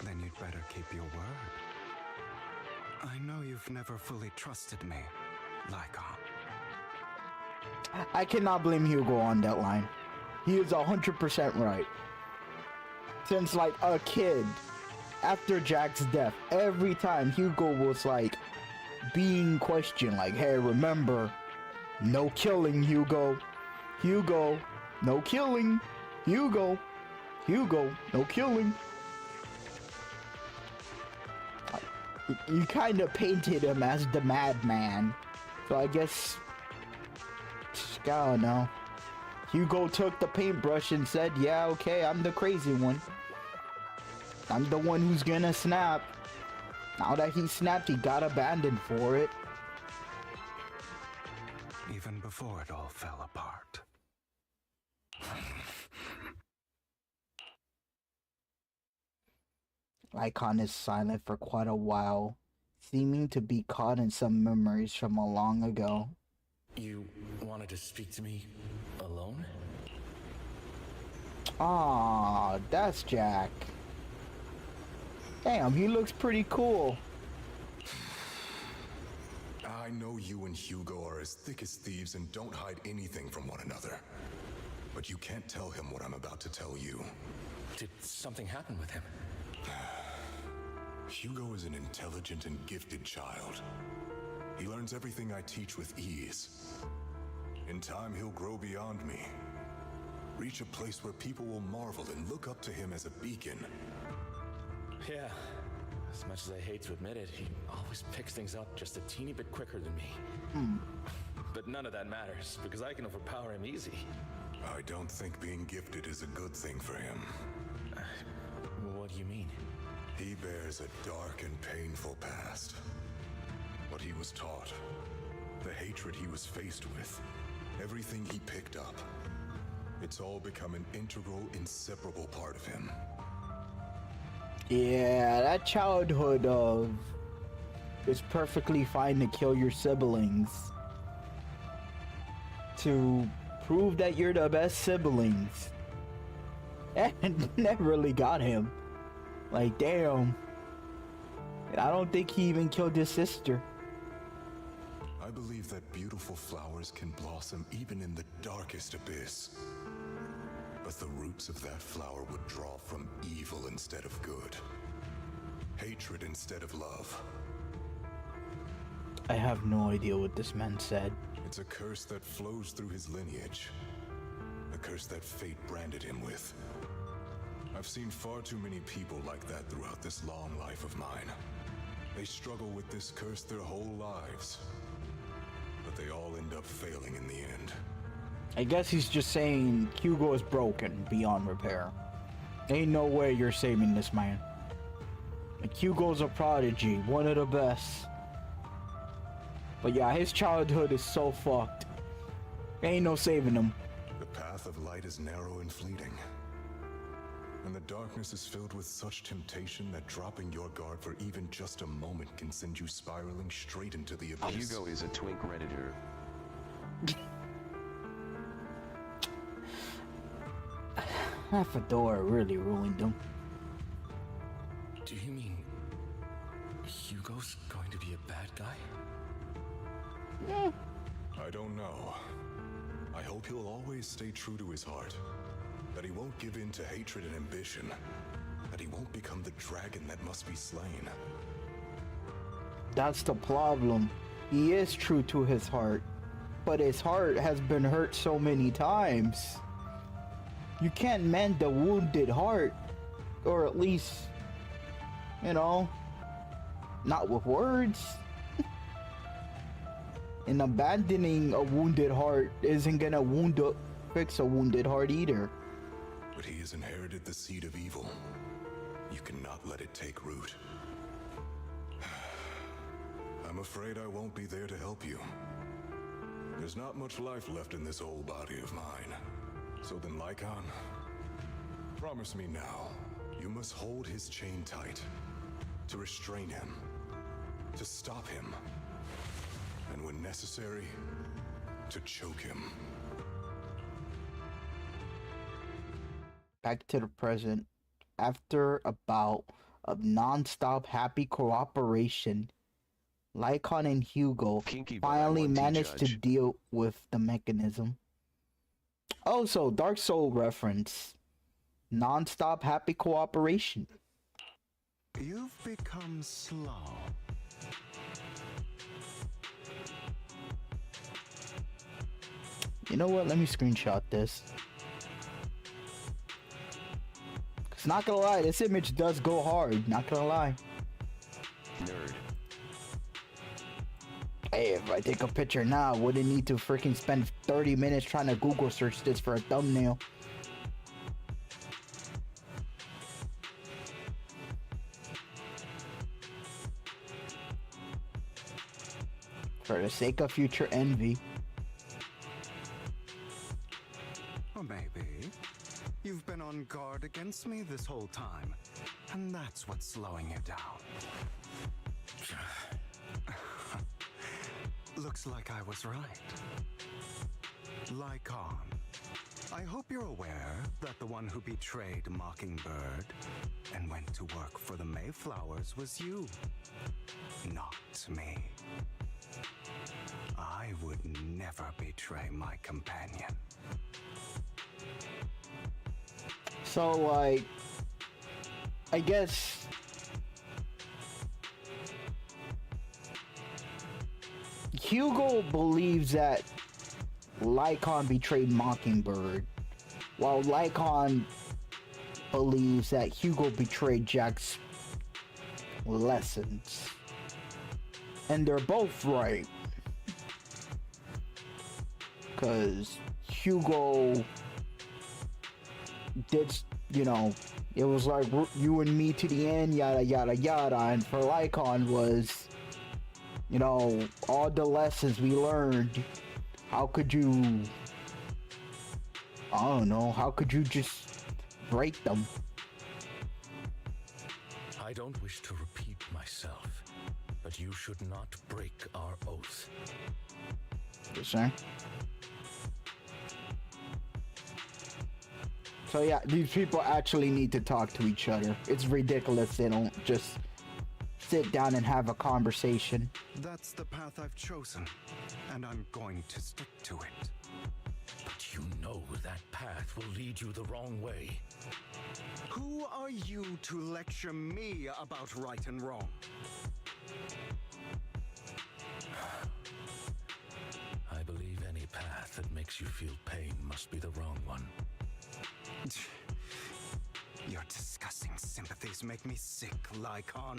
Then you'd better keep your word. I know you've never fully trusted me, Lycon. I cannot blame Hugo on that line. He is 100% right. Since like a kid, after Jack's death, every time Hugo was like being questioned, like, hey, remember, no killing, Hugo. Hugo, no killing. Hugo, Hugo, no killing. You kind of painted him as the madman. So I guess, I don't know. Hugo took the paintbrush and said, yeah, okay, I'm the crazy one. I'm the one who's gonna snap. Now that he snapped, he got abandoned for it. Even before it all fell apart. Lycon is silent for quite a while, seeming to be caught in some memories from a long ago. You wanted to speak to me alone? Ah, that's Jack. Damn, he looks pretty cool. I know you and Hugo are as thick as thieves and don't hide anything from one another. But you can't tell him what I'm about to tell you. Did something happen with him? Hugo is an intelligent and gifted child. He learns everything I teach with ease. In time, he'll grow beyond me. Reach a place where people will marvel and look up to him as a beacon. Yeah. As much as I hate to admit it, he always picks things up just a teeny bit quicker than me. But none of that matters, because I can overpower him easy. I don't think being gifted is a good thing for him. What do you mean? He bears a dark and painful past. What he was taught, the hatred he was faced with, everything he picked up. It's all become an integral, inseparable part of him. Yeah, that childhood of it's perfectly fine to kill your siblings to prove that you're the best siblings. And that really got him. Like, damn. I don't think he even killed his sister. I believe that beautiful flowers can blossom even in the darkest abyss. But the roots of that flower would draw from evil instead of good. Hatred instead of love. I have no idea what this man said. It's a curse that flows through his lineage. A curse that fate branded him with. I've seen far too many people like that throughout this long life of mine. They struggle with this curse their whole lives. But they all end up failing in the end. I guess he's just saying Hugo is broken beyond repair. Ain't no way you're saving this man. Like, Hugo's a prodigy, one of the best. But yeah, his childhood is so fucked. Ain't no saving him. The path of light is narrow and fleeting. And the darkness is filled with such temptation that dropping your guard for even just a moment can send you spiraling straight into the abyss. Hugo is a twink redditor. That fedora really ruined him. Do you mean Hugo's going to be a bad guy? Yeah. I don't know. I hope he'll always stay true to his heart. That he won't give in to hatred and ambition. That he won't become the dragon that must be slain. That's the problem. He is true to his heart. But his heart has been hurt so many times. You can't mend a wounded heart. Or at least, you know, not with words. And abandoning a wounded heart isn't gonna fix a wounded heart either. But he has inherited the seed of evil. You cannot let it take root. I'm afraid I won't be there to help you. There's not much life left in this old body of mine. So then, Lycon, promise me now, you must hold his chain tight. To restrain him. To stop him. And when necessary, to choke him. Back to the present. After a bout of non-stop happy cooperation, Lycon and Hugo finally managed to deal with the mechanism. Also, Dark Soul reference. Non-stop happy cooperation. You've become slow. You know what? Let me screenshot this. Cause not gonna lie, this image does go hard. Not gonna lie. Nerd. Hey, if I take a picture now, wouldn't need to freaking spend 30 minutes trying to Google search this for a thumbnail. For the sake of future envy. Or maybe you've been on guard against me this whole time, and that's what's slowing you down. Looks like I was right. Lycon, I hope you're aware that the one who betrayed Mockingbird and went to work for the Mayflowers was you, not me. I would never betray my companion. So, like, I guess Hugo believes that Lycon betrayed Mockingbird, while Lycon believes that Hugo betrayed Jack's lessons. And they're both right. Because Hugo did, you know, it was like you and me to the end, yada yada yada. And for Lycon was, you know, all the lessons we learned. How could you, I don't know, how could you just break them? I don't wish to repeat myself, but you should not break our oath. Yes, sir. So yeah, these people actually need to talk to each other. It's ridiculous they don't just sit down and have a conversation. That's the path I've chosen, and I'm going to stick to it. But you know that path will lead you the wrong way. Who are you to lecture me about right and wrong? I believe any path that makes you feel pain must be the wrong one. Your disgusting sympathies make me sick, Lycon.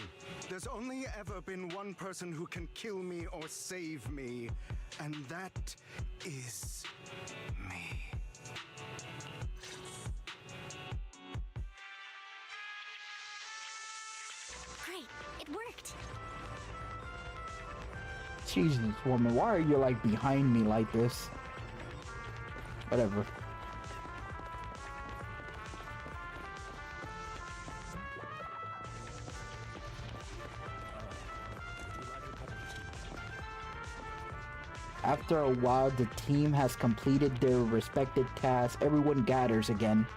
There's only ever been one person who can kill me or save me, and that is me. Great, it worked. Jesus, woman, why are you like behind me like this? Whatever. After a while, the team has completed their respective tasks. Everyone gathers again.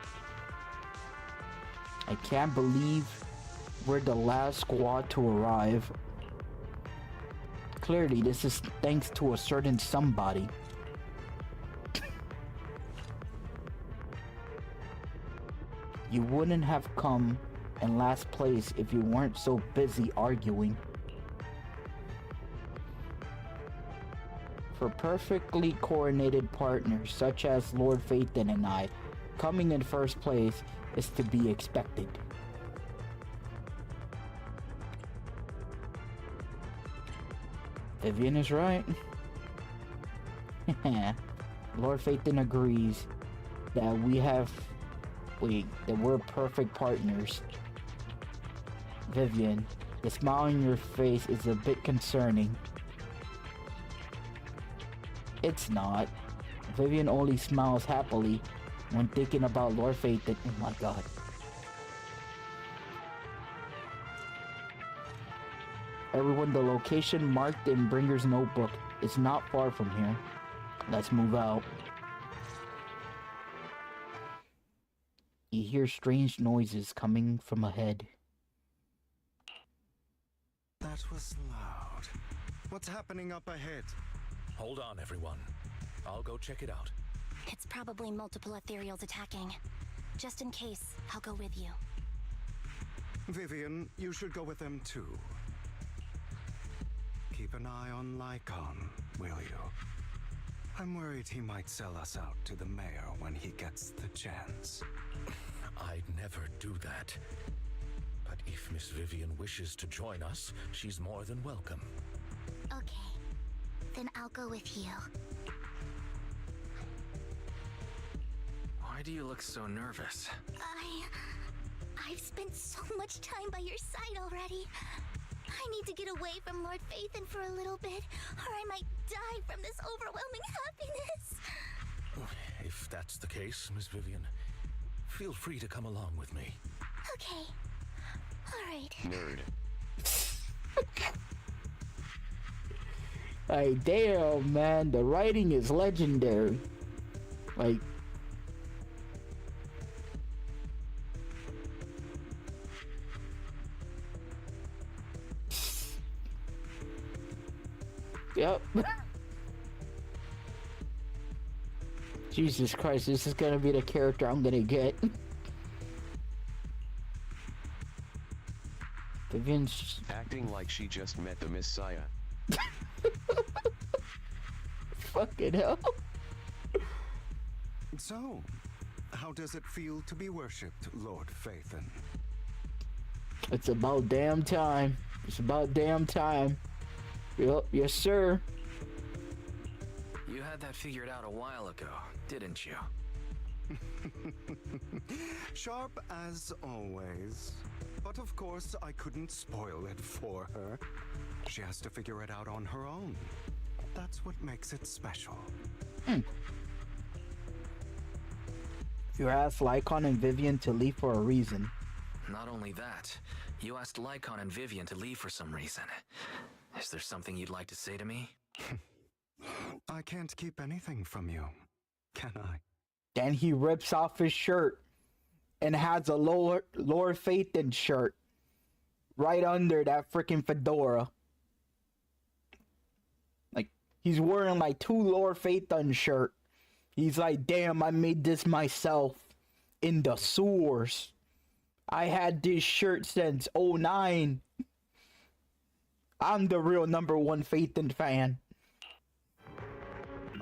I can't believe we're the last squad to arrive. Clearly, this is thanks to a certain somebody. You wouldn't have come in last place if you weren't so busy arguing. For perfectly coordinated partners such as Lord Phaethon and I, coming in first place is to be expected. Vivian is right. Lord Phaethon agrees that we're perfect partners. Vivian, the smile on your face is a bit concerning. It's not. Vivian only smiles happily when thinking about Lord Phaethon. Oh my god. Everyone, the location marked in Bringer's notebook is not far from here. Let's move out. You hear strange noises coming from ahead. That was loud. What's happening up ahead? Hold on, everyone. I'll go check it out. It's probably multiple ethereals attacking. Just in case, I'll go with you. Vivian, you should go with them too. Keep an eye on Lycon, will you? I'm worried he might sell us out to the mayor when he gets the chance. I'd never do that. But if Miss Vivian wishes to join us, she's more than welcome. Okay. Then I'll go with you. Why do you look so nervous? I've spent so much time by your side already. I need to get away from Lord Phaethon for a little bit, or I might die from this overwhelming happiness. If that's the case, Miss Vivian, feel free to come along with me. Okay. Alright. Nerd. Like, damn, man, the writing is legendary. Like, yep. Jesus Christ, this is gonna be the character I'm gonna get. Vivian's acting like she just met the Messiah. Fucking hell. So, how does it feel to be worshipped, Lord Phaethon? It's about damn time. It's about damn time. Yep, yes sir. You had that figured out a while ago, didn't you? Sharp as always. But of course, I couldn't spoil it for her. She has to figure it out on her own. That's what makes it special. You asked Lycon and Vivian to leave for a reason. Not only that, you asked Lycon and Vivian to leave for some reason. Is there something you'd like to say to me? I can't keep anything from you, can I? Then he rips off his shirt and has a Lord Phaethon shirt right under that freaking fedora. Like, he's wearing like two Lord Phaethon shirt. He's like, damn, I made this myself in the sewers. I had this shirt since 09. I'm the real #1 Phaethon fan.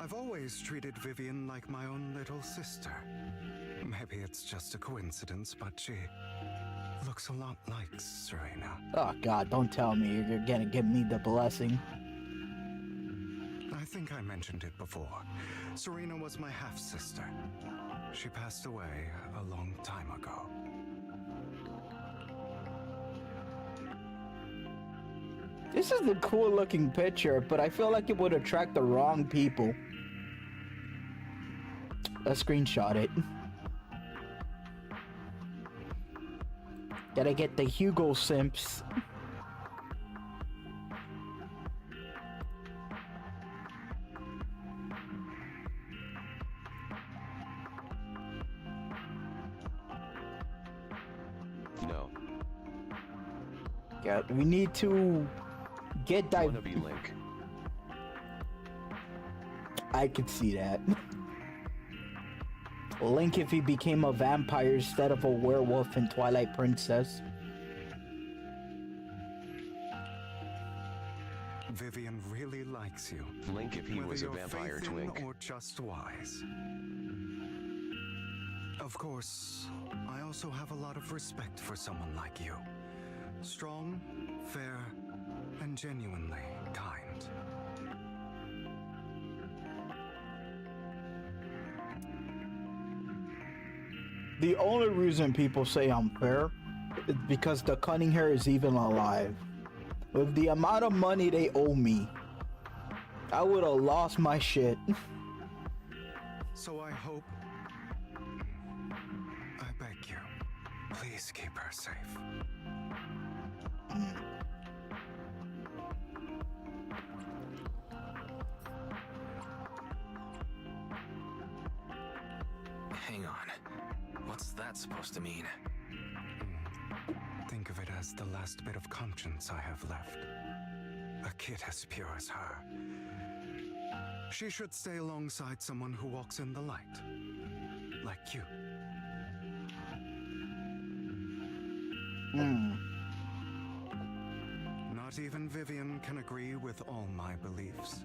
I've always treated Vivian like my own little sister. Maybe it's just a coincidence, but she looks a lot like Serena. Oh god, don't tell me you're gonna give me the blessing. I think I mentioned it before. Serena was my half-sister. She passed away a long time ago. This is a cool looking picture, but I feel like it would attract the wrong people. Let's screenshot it. Gotta get the Hugo simps. No. Yeah, we need to get Wannabe Link. I could see that. Link if he became a vampire instead of a werewolf in Twilight Princess. Vivian really likes you. Link if he was a vampire twink. Or just wise. Of course, I also have a lot of respect for someone like you. Strong, fair, and genuinely kind. The only reason people say I'm fair is because the cunning hair is even alive. With the amount of money they owe me, I would have lost my shit. So I hope... I beg you, please keep her safe. Hang on. What's that supposed to mean? Think of it as the last bit of conscience I have left. A kid as pure as her. She should stay alongside someone who walks in the light. Like you. Not even Vivian can agree with all my beliefs.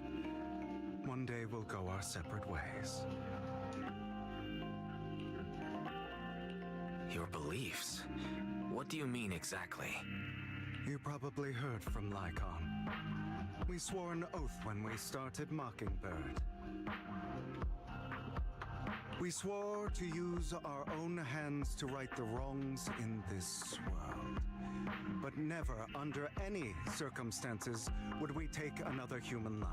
One day we'll go our separate ways. Your beliefs? What do you mean exactly? You probably heard from Lycon. We swore an oath when we started Mockingbird. We swore to use our own hands to right the wrongs in this world. But never, under any circumstances, would we take another human life.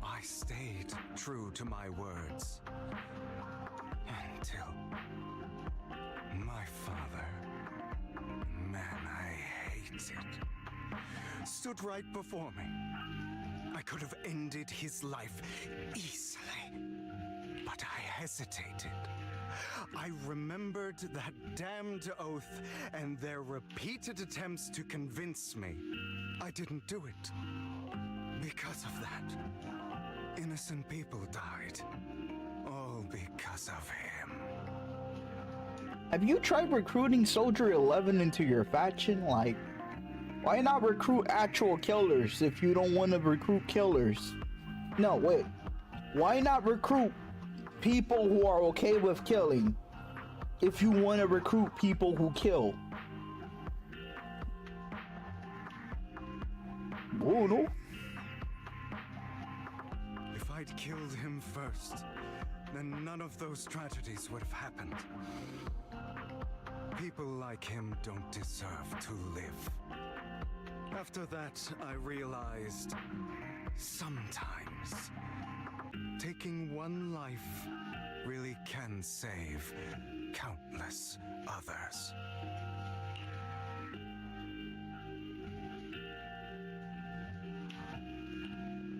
I stayed true to my words. Until my father, man, I hate it, stood right before me. I could have ended his life easily, but I hesitated. I remembered that damned oath and their repeated attempts to convince me I didn't do it. Because of that, innocent people died. All because of him. Have you tried recruiting Soldier 11 into your faction? Like, why not recruit actual killers if you don't want to recruit killers? No, wait. Why not recruit people who are okay with killing if you want to recruit people who kill? Oh no. If I'd killed him first, then none of those tragedies would have happened. People like him don't deserve to live. After that, I realized sometimes taking one life really can save countless others.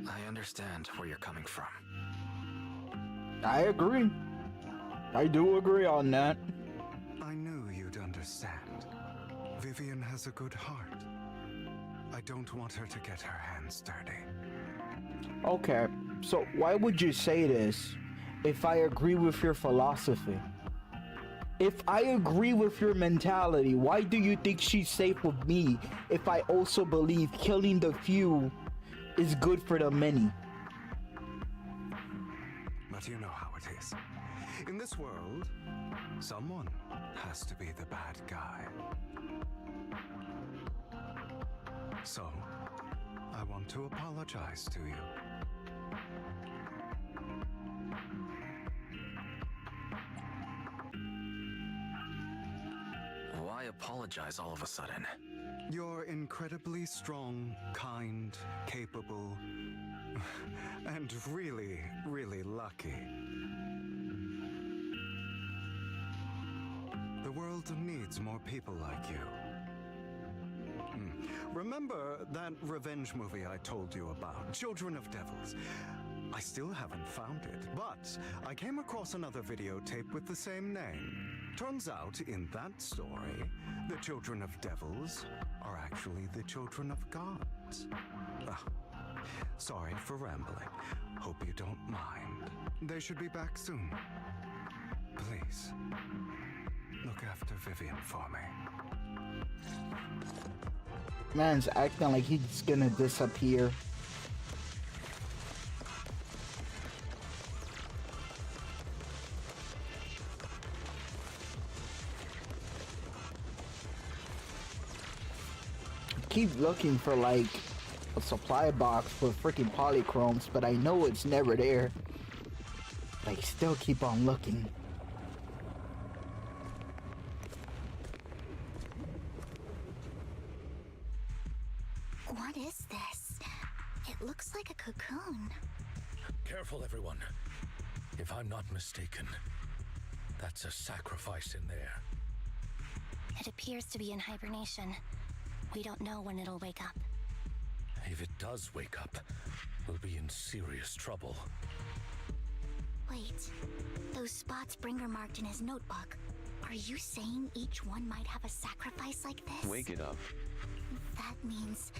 I understand where you're coming from. I agree. I do agree on that. I knew you'd understand. Vivian has a good heart. I don't want her to get her hands dirty. Okay, so why would you say this if I agree with your philosophy? If I agree with your mentality, why do you think she's safe with me if I also believe killing the few is good for the many? But you know how it is. In this world, someone has to be the bad guy. So, I want to apologize to you. Why apologize all of a sudden? Your incredibly strong, kind, capable, and really, really lucky. The world needs more people like you. Remember that revenge movie I told you about, Children of Devils? I still haven't found it, but I came across another videotape with the same name. Turns out, in that story, the children of devils are actually the children of gods. Sorry for rambling. Hope you don't mind. They should be back soon. Please, look after Vivian for me. Man's acting like he's gonna disappear. Keep looking for like a supply box for freaking polychromes, but I know it's never there. I still keep on looking. What is this? It looks like a cocoon. Careful, everyone. If I'm not mistaken, that's a sacrifice in there. It appears to be in hibernation. We don't know when it'll wake up. If it does wake up, we'll be in serious trouble. Wait, those spots Bringer marked in his notebook. Are you saying each one might have a sacrifice like this? Wake it up. That means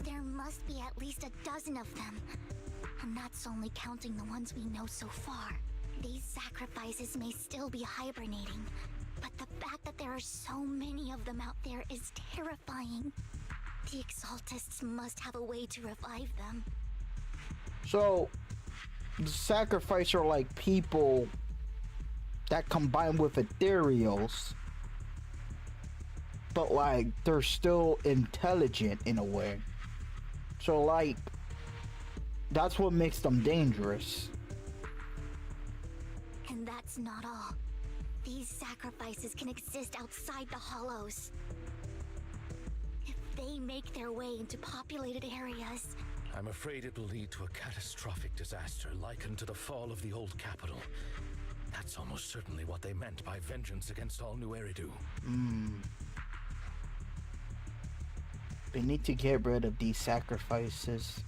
there must be at least a dozen of them. And that's only counting the ones we know so far. These sacrifices may still be hibernating, but the fact that there are so many of them out there is terrifying. The Exaltists must have a way to revive them. So, the sacrifice are like people that combine with ethereals, but like they're still intelligent in a way. So like, that's what makes them dangerous. And that's not all. These sacrifices can exist outside the hollows. If they make their way into populated areas... I'm afraid it will lead to a catastrophic disaster likened to the fall of the old capital. That's almost certainly what they meant by vengeance against all New Eridu. We need to get rid of these sacrifices.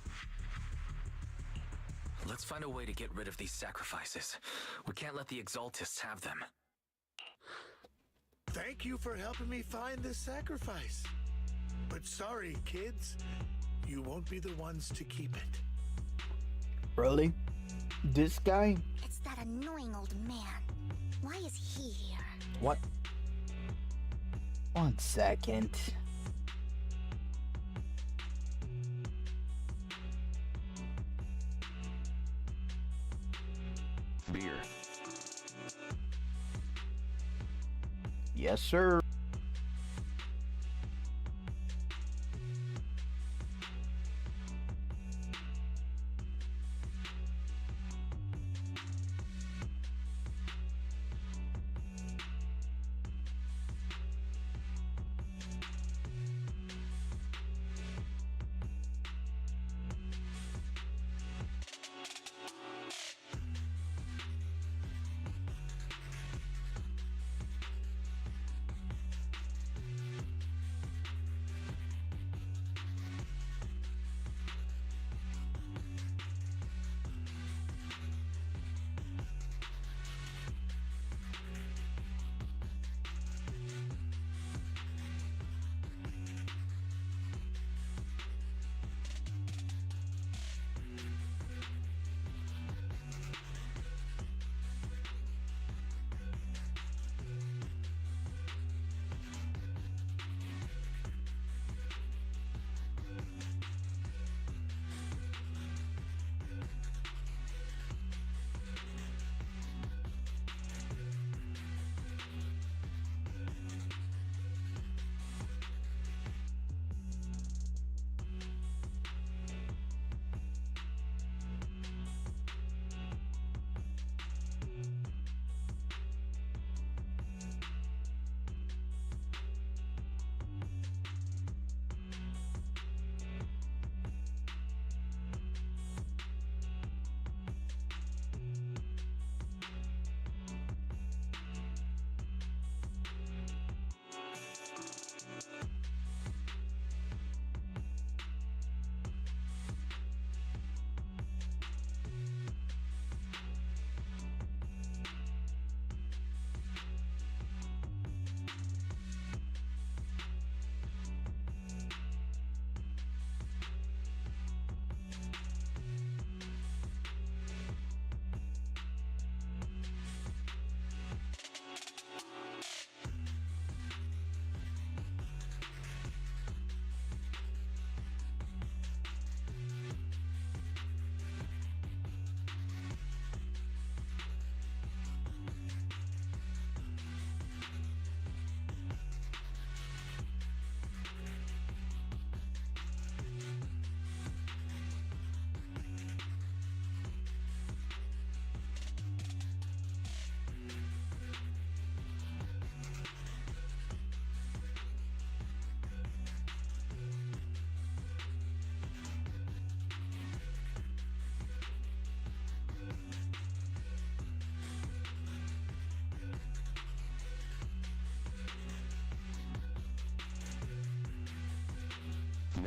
Let's find a way to get rid of these sacrifices. We can't let the Exaltists have them. Thank you for helping me find this sacrifice. But sorry, kids. You won't be the ones to keep it. Really? This guy? It's that annoying old man. Why is he here? What? 1 second. Beer. Yes, sir.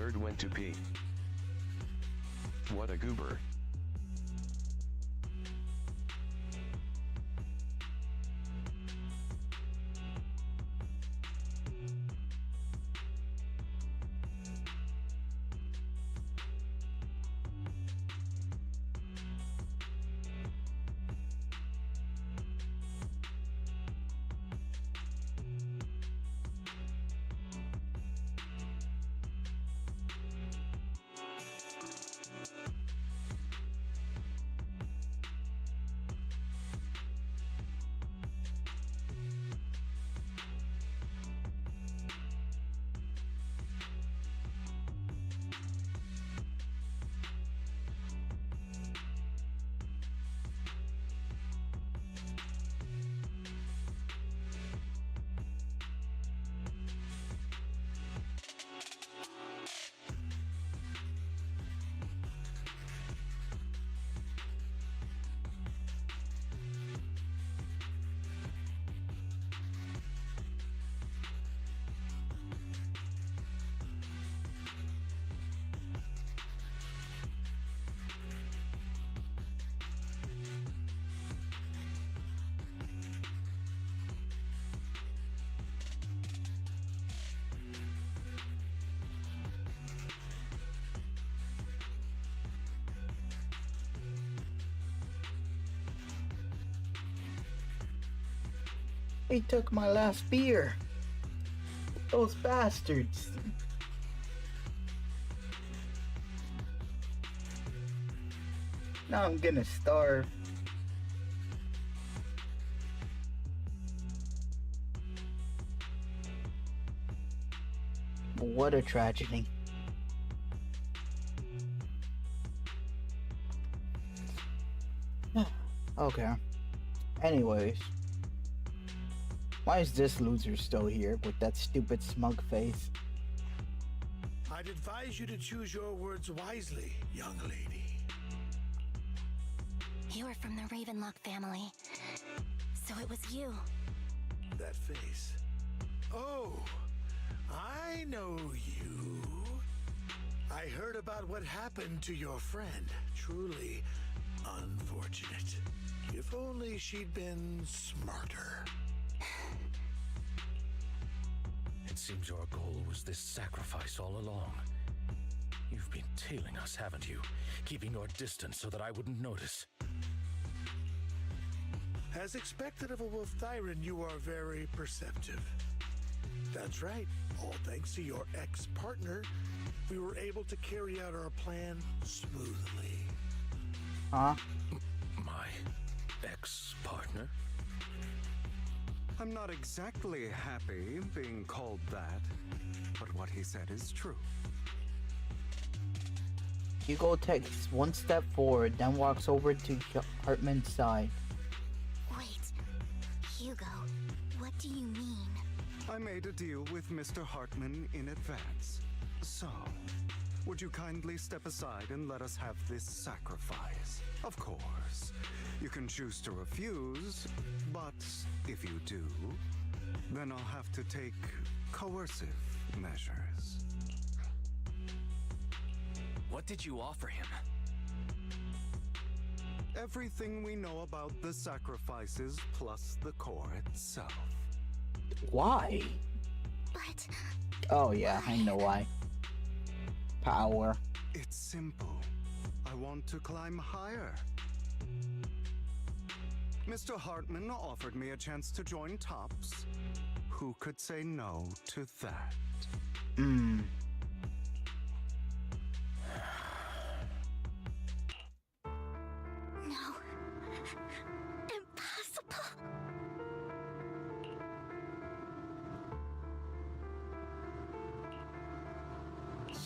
third went to pee. What a goober. They took my last beer. Those bastards. Now I'm gonna starve. What a tragedy. Okay. Anyways. Why is this loser still here with that stupid smug face? I'd advise you to choose your words wisely, young lady. You are from the Ravenlock family, so it was you. That face. Oh, I know you. I heard about what happened to your friend. Truly unfortunate. If only she'd been smarter. It seems your goal was this sacrifice all along. You've been tailing us, haven't you? Keeping your distance so that I wouldn't notice. As expected of a wolf Thyran, you are very perceptive. That's right. All thanks to your ex-partner, we were able to carry out our plan smoothly. Huh? My ex-partner? I'm not exactly happy being called that, but what he said is true. Hugo takes one step forward, then walks over to Hartman's side. Wait, Hugo, what do you mean? I made a deal with Mr. Hartman in advance. So, would you kindly step aside and let us have this sacrifice? Of course, you can choose to refuse, but if you do, then I'll have to take coercive measures. What did you offer him? Everything we know about the sacrifices plus the core itself. Why? But... Oh yeah, I know why. Power. It's simple. I want to climb higher. Mr. Hartman offered me a chance to join Tops. Who could say no to that? Hmm. No. Impossible.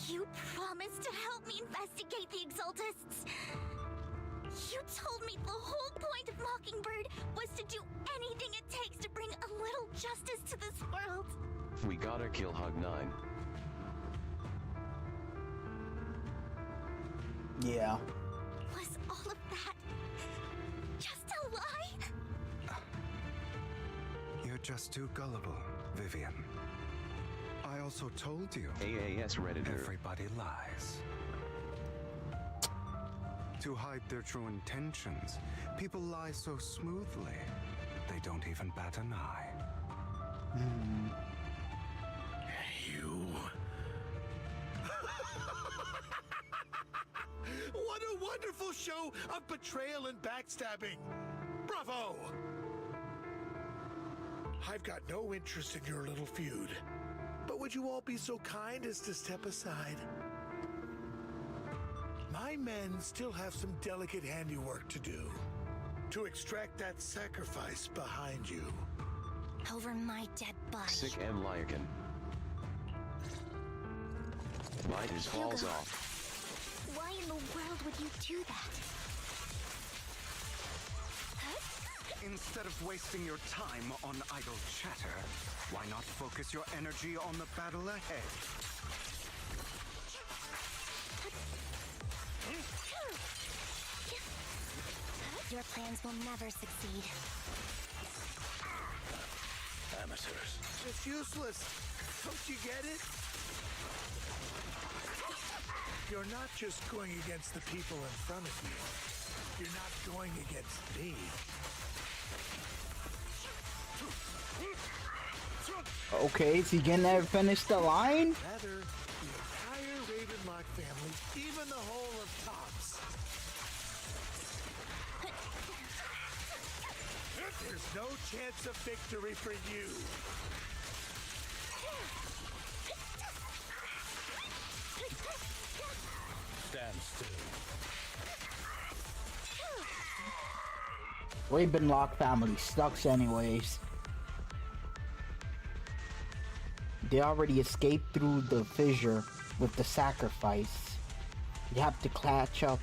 You promised to help me investigate the Exaltists. You told me the whole point of Mockingbird was to do anything it takes to bring a little justice to this world. We gotta kill Hug 9. Yeah. Was all of that just a lie? You're just too gullible, Vivian. I I also told you. AAS Redditor. Everybody lies. To hide their true intentions, people lie so smoothly, they don't even bat an eye. You. What a wonderful show of betrayal and backstabbing! Bravo! I've got no interest in your little feud, but would you all be so kind as to step aside? My men still have some delicate handiwork to do to extract that sacrifice behind you. Over my dead body. Sick M. Lycan. Light his falls Hugo, off. Why in the world would you do that? Instead of wasting your time on idle chatter, why not focus your energy on the battle ahead? Your plans will never succeed. Amateurs. It's useless. Don't you get it? You're not just going against the people in front of you. You're not going against me. Okay, is he gonna finish the line? Rather, the entire Ravenlock family, even the whole of Tops. There's no chance of victory for you. Stand still. Ravenlock family sucks anyways. They already escaped through the fissure with the sacrifice. You have to catch up.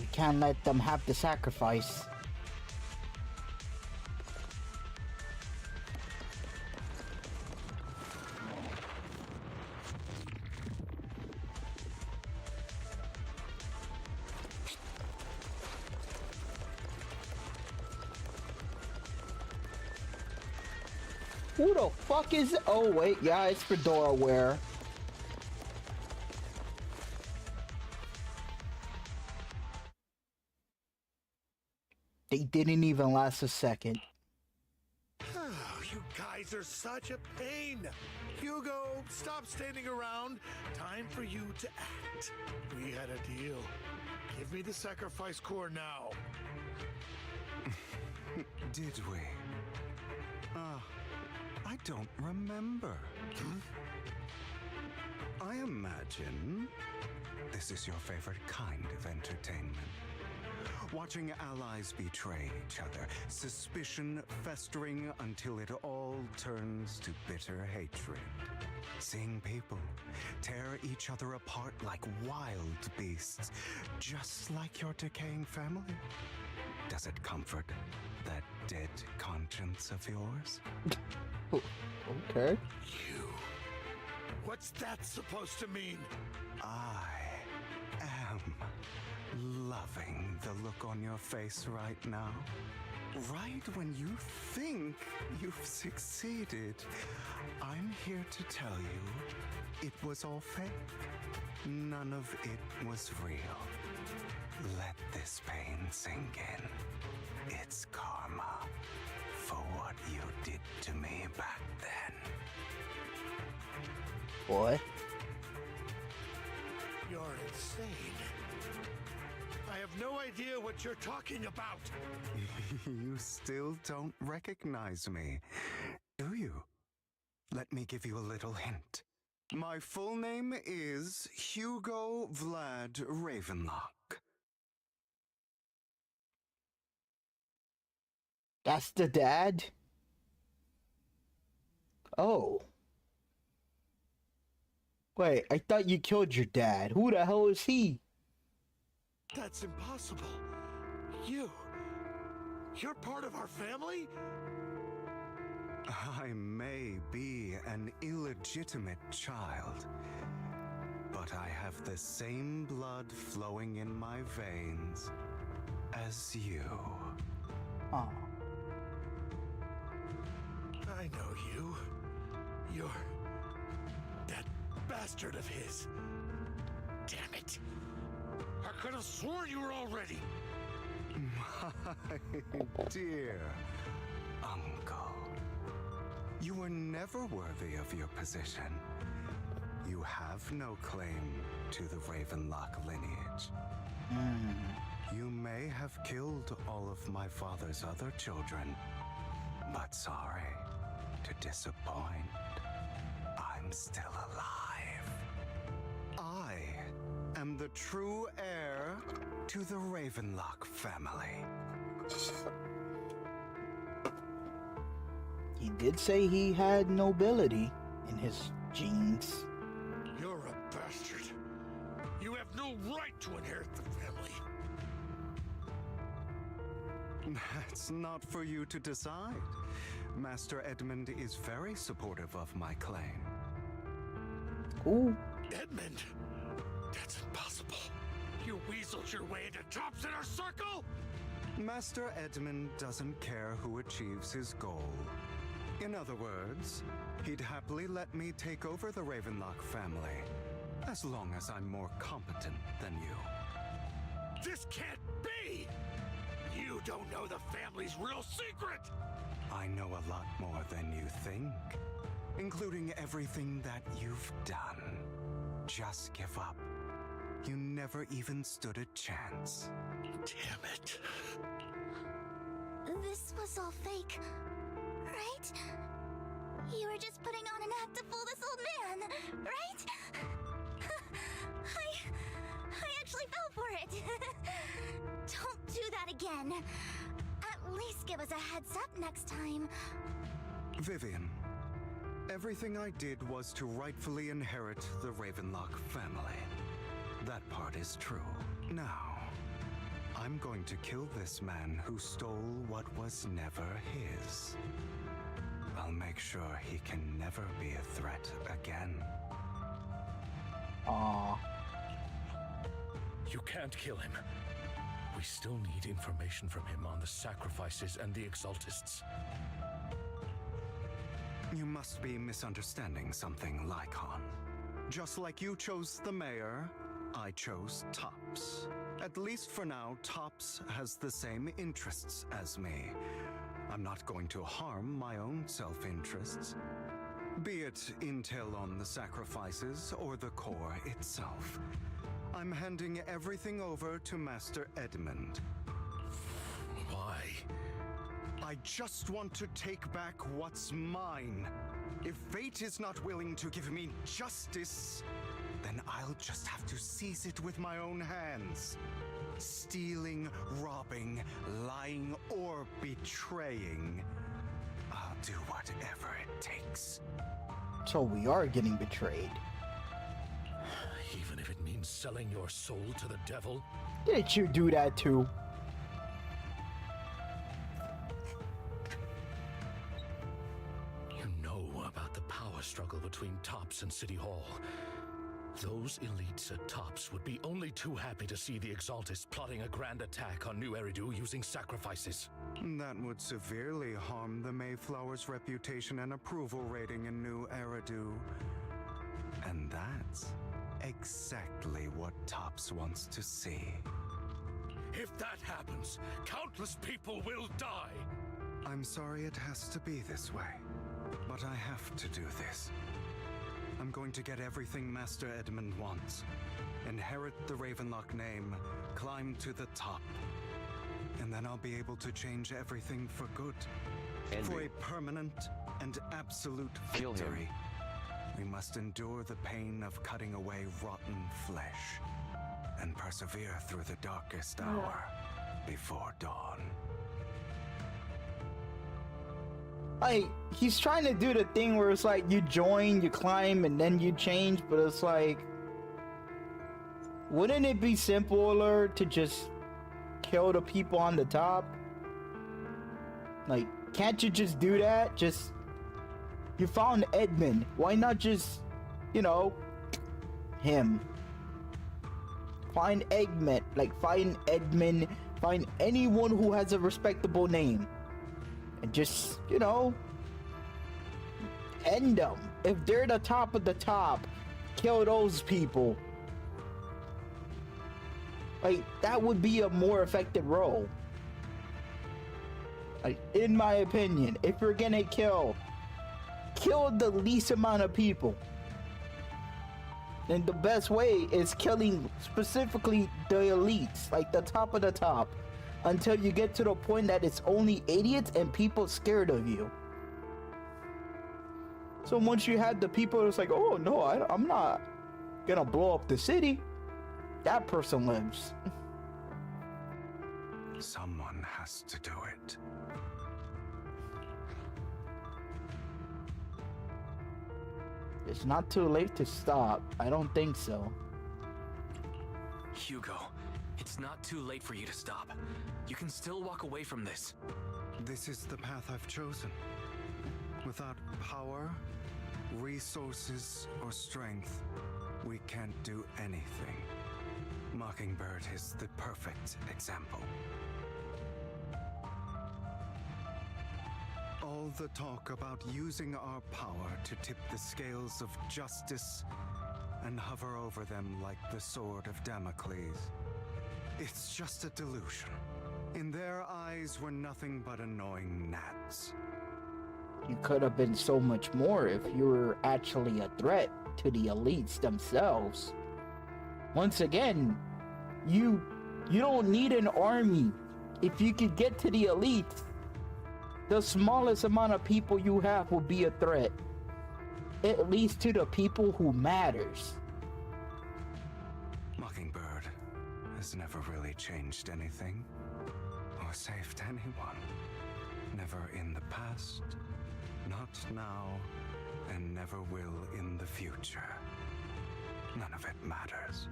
You can't let them have the sacrifice. Who the fuck is it? Oh wait, yeah, it's Fedora Wear. They didn't even last a second. Oh, you guys are such a pain. Hugo, stop standing around. Time for you to act. We had a deal. Give me the sacrifice core now. Did we? I don't remember. I imagine this is your favorite kind of entertainment. Watching allies betray each other, suspicion festering until it all turns to bitter hatred. Seeing people tear each other apart like wild beasts, just like your decaying family. Does it comfort that dead conscience of yours? Okay. You. What's that supposed to mean? I am loving the look on your face right now. Right when you think you've succeeded, I'm here to tell you it was all fake. None of it was real. Let this pain sink in. It's karma for what you did to me back then. Boy. You're insane. I have no idea what you're talking about. You still don't recognize me, do you? Let me give you a little hint. My full name is Hugo Vlad Ravenlock. That's the dad? Oh. Wait, I thought you killed your dad. Who the hell is he? That's impossible. You're part of our family? I may be an illegitimate child, but I have the same blood flowing in my veins as you. Oh. I know you. You're... that bastard of his. Damn it! I could have sworn you were already. My dear uncle, you were never worthy of your position. You have no claim to the Ravenlock lineage. You may have killed all of my father's other children, but sorry to disappoint. I'm still alive. I am the true heir to the Ravenlock family. He did say he had nobility in his genes. You're a bastard. You have no right to inherit the family. That's not for you to decide. Master Edmund is very supportive of my claim. Ooh. Edmund? That's impossible. You weaseled your way into Top's inner circle? Master Edmund doesn't care who achieves his goal. In other words, he'd happily let me take over the Ravenlock family, as long as I'm more competent than you. This can't be! You don't know the family's real secret! I know a lot more than you think, including everything that you've done. Just give up. You never even stood a chance. Damn it. This was all fake, right? You were just putting on an act to fool this old man, right? I actually fell for it. Don't do that again. At least give us a heads up next time. Vivian, everything I did was to rightfully inherit the Ravenlock family. That part is true. Now, I'm going to kill this man who stole what was never his. I'll make sure he can never be a threat again. Aww. You can't kill him. We still need information from him on the sacrifices and the Exaltists. You must be misunderstanding something, Lycon. Just like you chose the mayor, I chose Tops. At least for now, Tops has the same interests as me. I'm not going to harm my own self-interests. Be it intel on the sacrifices or the core itself. I'm handing everything over to Master Edmund. Why? I just want to take back what's mine. If fate is not willing to give me justice, then I'll just have to seize it with my own hands. Stealing, robbing, lying, or betraying. I'll do whatever it takes. So we are getting betrayed. Even if it means selling your soul to the devil? Didn't you do that too? You know about the power struggle between Tops and City Hall. Those elites at Tops would be only too happy to see the Exaltists plotting a grand attack on New Eridu using sacrifices. That would severely harm the Mayflower's reputation and approval rating in New Eridu. And that's exactly what Tops wants to see. If that happens, countless people will die. I'm sorry it has to be this way, but I have to do this. I'm going to get everything Master Edmund wants. Inherit the Ravenlock name, climb to the top. And then I'll be able to change everything for good. For a permanent and absolute Kill him. victory. We must endure the pain of cutting away rotten flesh. And persevere through the darkest hour before dawn. Like, he's trying to do the thing where it's like you join, you climb, and then you change, but it's like, wouldn't it be simpler to just kill the people on the top? Like, can't you just do that? Just, you found Edmund. Why not just, you know, him? Find Eggman, like find Edmund, find anyone who has a respectable name. And just, you know, end them. If they're the top of the top, kill those people. Like, that would be a more effective role. Like, in my opinion, if you're gonna kill the least amount of people. And the best way is killing specifically the elites, like the top of the top, until you get to the point that it's only idiots and people scared of you. So once you have the people that's like, oh no, I'm not gonna blow up the city, that person lives. Someone has to do it. It's not too late to stop. I don't think so. Hugo, it's not too late for you to stop. You can still walk away from this. This is the path I've chosen. Without power, resources, or strength, we can't do anything. Mockingbird is the perfect example. All the talk about using our power to tip the scales of justice and hover over them like the sword of Damocles. It's just a delusion. In their eyes, we're nothing but annoying gnats. You could have been so much more if you were actually a threat to the elites themselves. Once again, you don't need an army. If you could get to the elites, the smallest amount of people you have will be a threat. At least to the people who matters. Mockingbird has never really changed anything or saved anyone. Never in the past, not now, and never will in the future. None of it matters.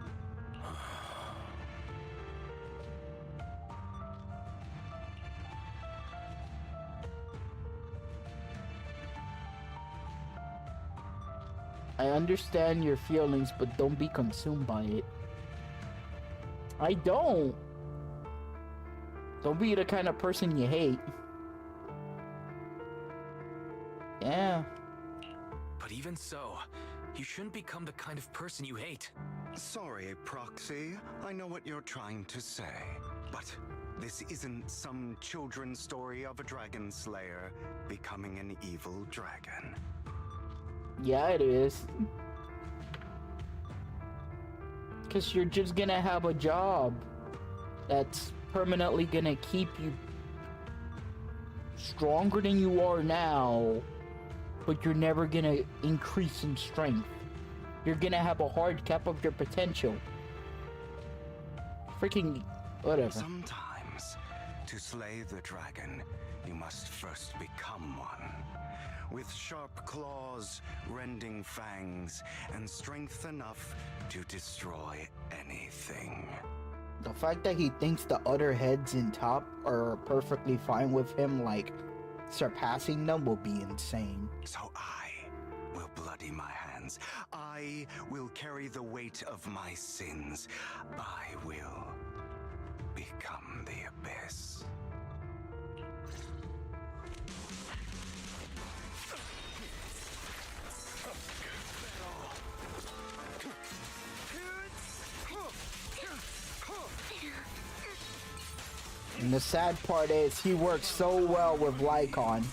I understand your feelings, but don't be consumed by it. I don't. Don't be the kind of person you hate. Yeah. But even so, you shouldn't become the kind of person you hate. Sorry, Proxy. I know what you're trying to say. But this isn't some children's story of a dragon slayer becoming an evil dragon. Yeah, it is. Because you're just gonna have a job that's permanently gonna keep you stronger than you are now, but you're never gonna increase in strength. You're gonna have a hard cap of your potential. Freaking whatever. Sometimes, to slay the dragon, you must first become one. With sharp claws, rending fangs, and strength enough to destroy anything. The fact that he thinks the other heads in top are perfectly fine with him, like, surpassing them will be insane. So I will bloody my hands. I will carry the weight of my sins. I will become the abyss. And the sad part is he works so well with Lycon.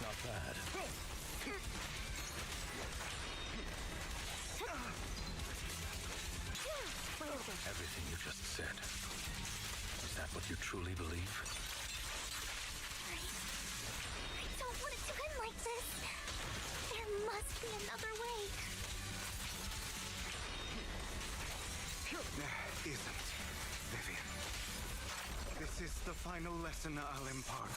Not bad. Everything you just said. Is that what you truly believe? I don't want it to end like this. There must be another way. There isn't, Vivian. This is the final lesson I'll impart.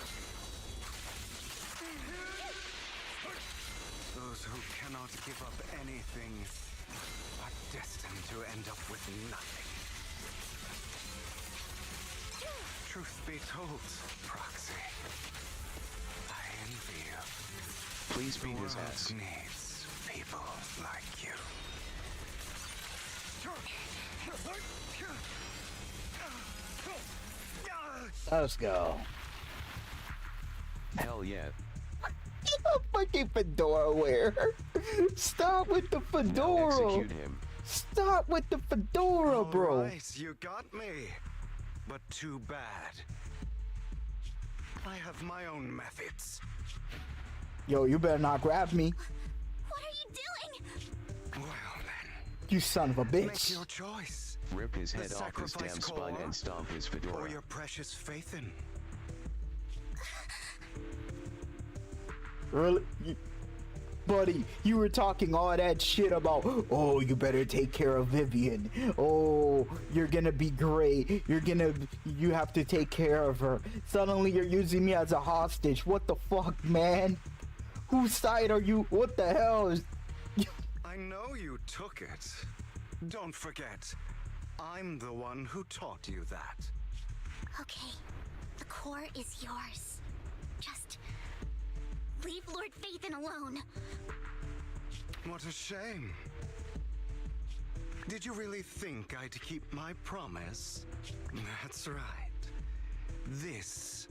Those who cannot give up anything are destined to end up with nothing. Truth be told, Proxy, I envy you. Please beat his ass. Needs people like you. Let's go. Hell yeah. Fucking fedora wearer. Stop with the fedora. Now execute him. Stop with the fedora, bro. Right, you got me. But too bad. I have my own methods. Yo, you better not grab me. What are you doing? Well then. You son of a Make bitch. your choice. Rip his The head off his damn sacrifice spine core, and stomp his Or fedora. your precious faith in. Really? Buddy, you were talking all that shit about, oh, you better take care of Vivian. Oh, you're gonna be great. You have to take care of her. Suddenly you're using me as a hostage. What the fuck, man? Whose side are you? What the hell is... I know you took it. Don't forget, I'm the one who taught you that. Okay, the core is yours. Just leave Lord Phaethon alone. What a shame. Did you really think I'd keep my promise? That's right. This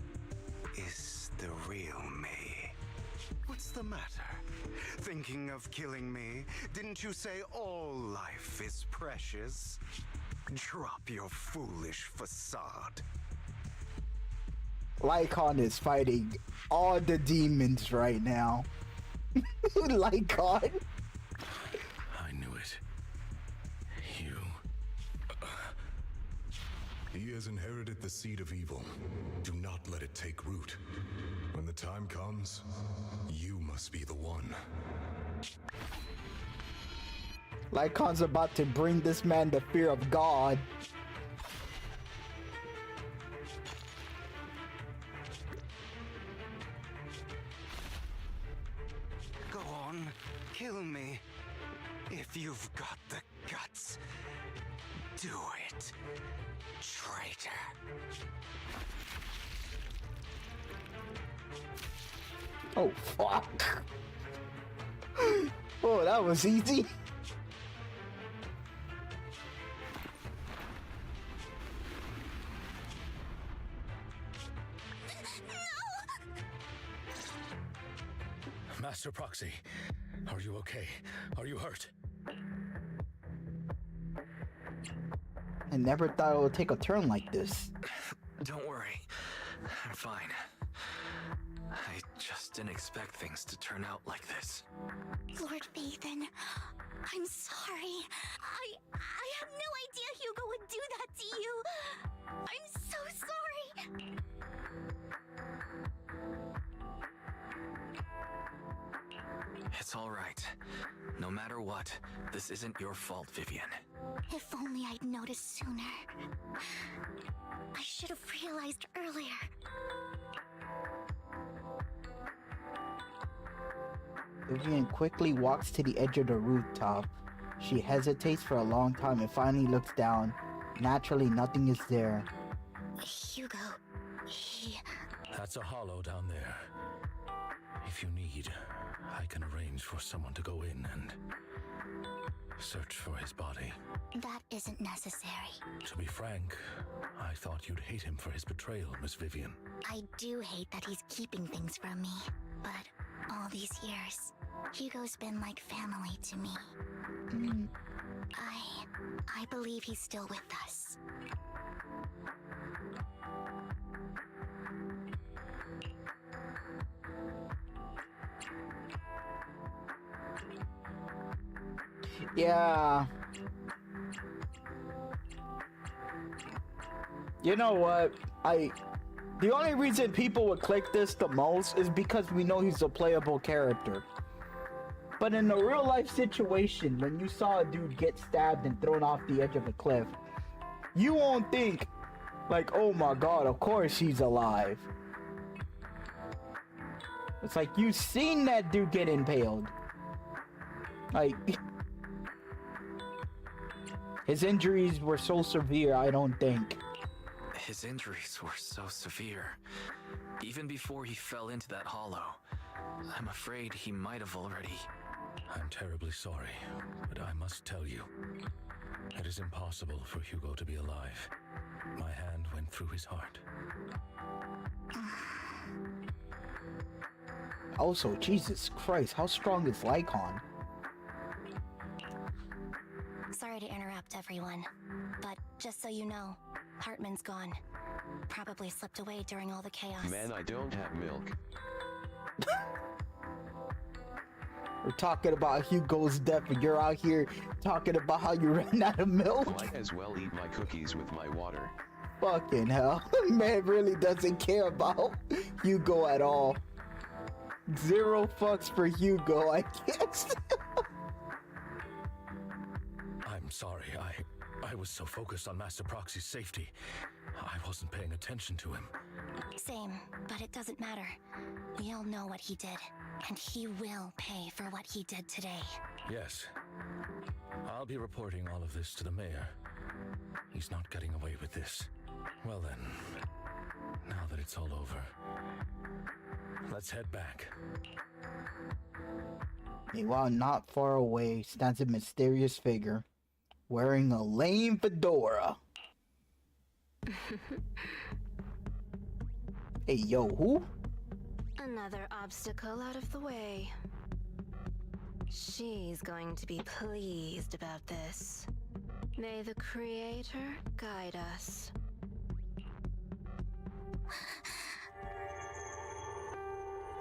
is the real me. What's the matter? Thinking of killing me? Didn't you say all life is precious? Drop your foolish facade. Lycon is fighting all the demons right now. Lycon. I knew it. You. He has inherited the seed of evil. Do not let it take root. When the time comes, you must be the one. Lycon's about to bring this man the fear of God. Go on, kill me. If you've got the guts, do it, traitor. Oh, fuck. Oh, that was easy. Master Proxy, are you okay? Are you hurt? I never thought it would take a turn like this. Don't worry. I'm fine. I just didn't expect things to turn out like this. Lord Phaethon, I'm sorry. I had no idea Hugo would do that to you. I'm so sorry. It's all right. No matter what, this isn't your fault, Vivian. If only I'd noticed sooner. I should have realized earlier. Vivian quickly walks to the edge of the rooftop. She hesitates for a long time and finally looks down. Naturally, nothing is there. Hugo, he... That's a hollow down there. If you need, I can arrange for someone to go in and search for his body. That isn't necessary. To be frank, I thought you'd hate him for his betrayal, Miss Vivian. I do hate that he's keeping things from me, but all these years, Hugo's been like family to me. I believe he's still with us. Yeah. You know what? The only reason people would click this the most is because we know he's a playable character. But in a real life situation, when you saw a dude get stabbed and thrown off the edge of a cliff, you won't think like, oh my god, of course he's alive. It's like you've seen that dude get impaled. Like, his injuries were so severe, I don't think. His injuries were so severe. Even before he fell into that hollow, I'm afraid he might have already... I'm terribly sorry, but I must tell you, it is impossible for Hugo to be alive. My hand went through his heart. Also, Jesus Christ, how strong is Lycon? Sorry to interrupt, everyone, but just so you know, Hartman's gone. Probably slipped away during all the chaos. Man, I don't have milk. We're talking about Hugo's death, and you're out here talking about how you ran out of milk? Might as well eat my cookies with my water. Fucking hell. Man really doesn't care about Hugo at all. Zero fucks for Hugo, I guess. I'm sorry, I was so focused on Master Proxy's safety, I wasn't paying attention to him. Same, but it doesn't matter. We all know what he did, and he will pay for what he did today. Yes. I'll be reporting all of this to the mayor. He's not getting away with this. Well then, now that it's all over, let's head back. Meanwhile, not far away stands a mysterious figure wearing a lame fedora. Hey, yo, who? Another obstacle out of the way. She's going to be pleased about this. May the Creator guide us.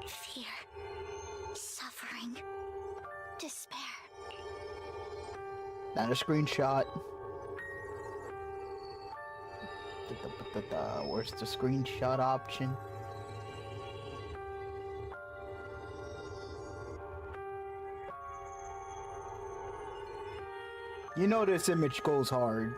Fear, suffering, despair. Not a screenshot. Where's the screenshot option? You know this image goes hard.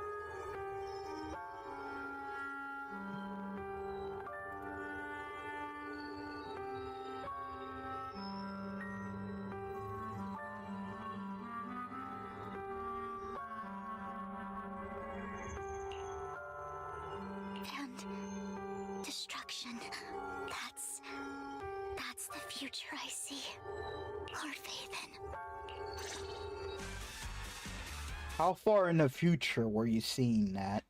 And destruction. That's the future I see. Lord Vathan. How far in the future were you seeing that?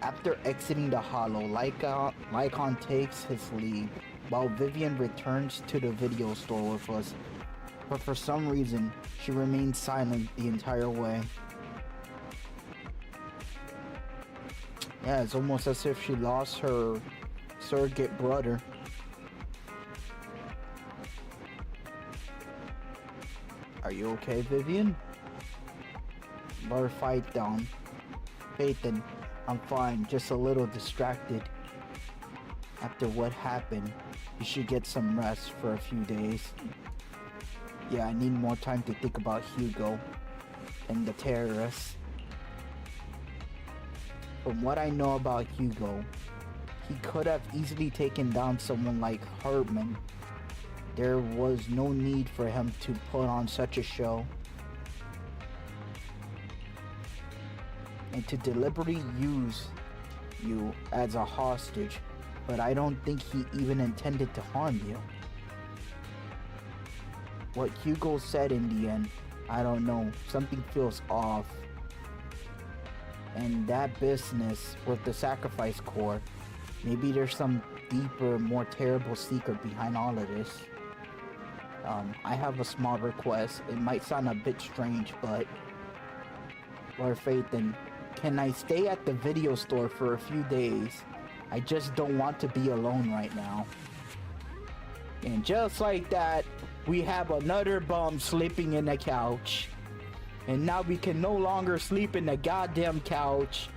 After exiting the hollow, Lycon takes his leave, while Vivian returns to the video store with us. But for some reason, she remains silent the entire way. Yeah, it's almost as if she lost her surrogate brother. Are you okay, Vivian? Let her fight down. Phaeton, I'm fine, just a little distracted. After what happened, you should get some rest for a few days. Yeah, I need more time to think about Hugo and the terrorists. From what I know about Hugo, he could have easily taken down someone like Hartman. There was no need for him to put on such a show. And to deliberately use you as a hostage, but I don't think he even intended to harm you. What Hugo said in the end, I don't know, something feels off. And that business with the sacrifice core, maybe there's some deeper, more terrible secret behind all of this. I have a small request. It might sound a bit strange, but Lord Phaeton, can I stay at the video store for a few days? I just don't want to be alone right now. And just like that, we have another bum sleeping in the couch. And now we can no longer sleep in the goddamn couch.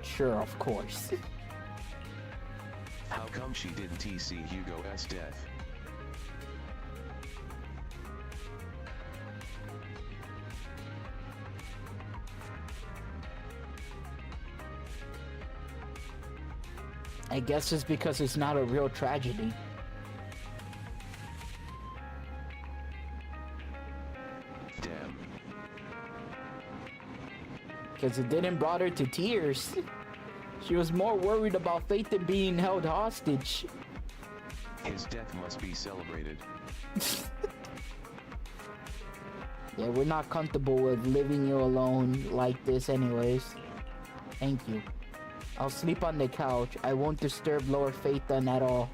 Sure, of course. How come she didn't TC Hugo's death? I guess it's because it's not a real tragedy. Damn. because it didn't brought her to tears. She was more worried about Faith than being held hostage. His death must be celebrated. Yeah, we're not comfortable with leaving you alone like this anyways. Thank you. I'll sleep on the couch. I won't disturb Lower Phaethon at all.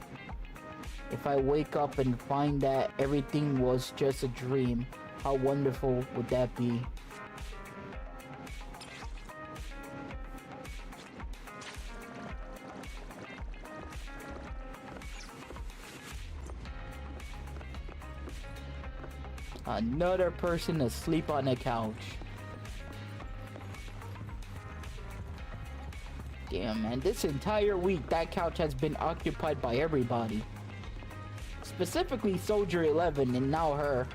If I wake up and find that everything was just a dream, how wonderful would that be? Another person asleep on the couch. Damn, man, this entire week that couch has been occupied by everybody. Specifically Soldier 11 and now her.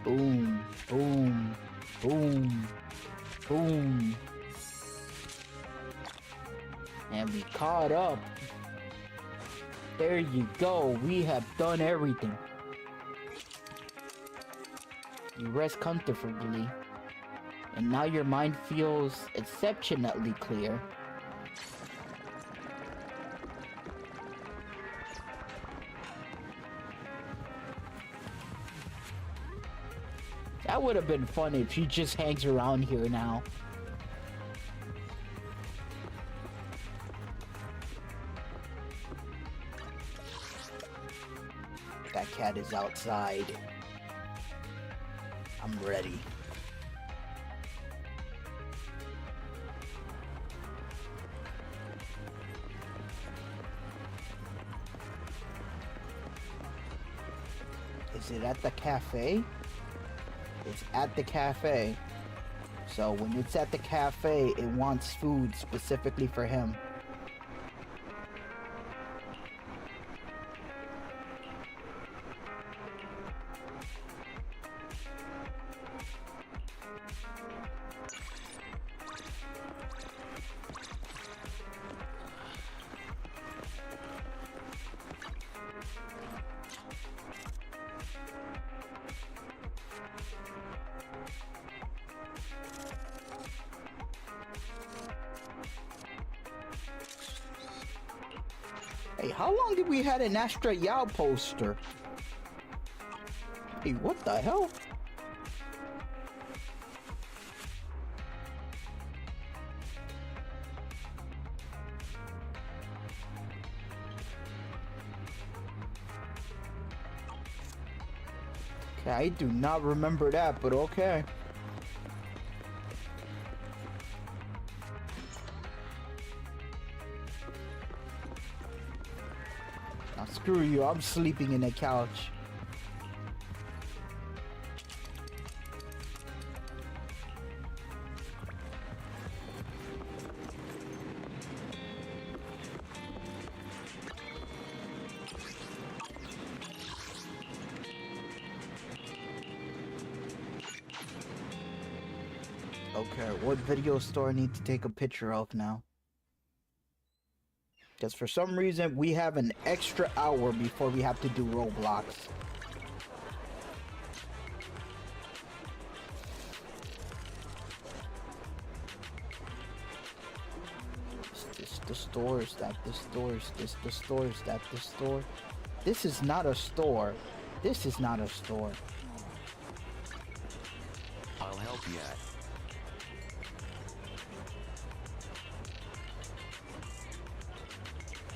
Boom, boom, boom, boom. And we caught up. There you go, we have done everything. You rest comfortably, and now your mind feels exceptionally clear. That would have been fun if she just hangs around here now. That cat is outside. I'm ready. Is it at the cafe? It's at the cafe. So when it's at the cafe, it wants food specifically for him. Hey, how long did we had an Astra Yao poster? Hey, what the hell? Okay, I do not remember that, but okay. Screw you, I'm sleeping in the couch. Okay, what video store I need to take a picture of now? Because for some reason, we have an extra hour before we have to do Roblox. Is this the store? Is that the store? Is this the store? Is that the store? This is not a store. This is not a store. I'll help you out.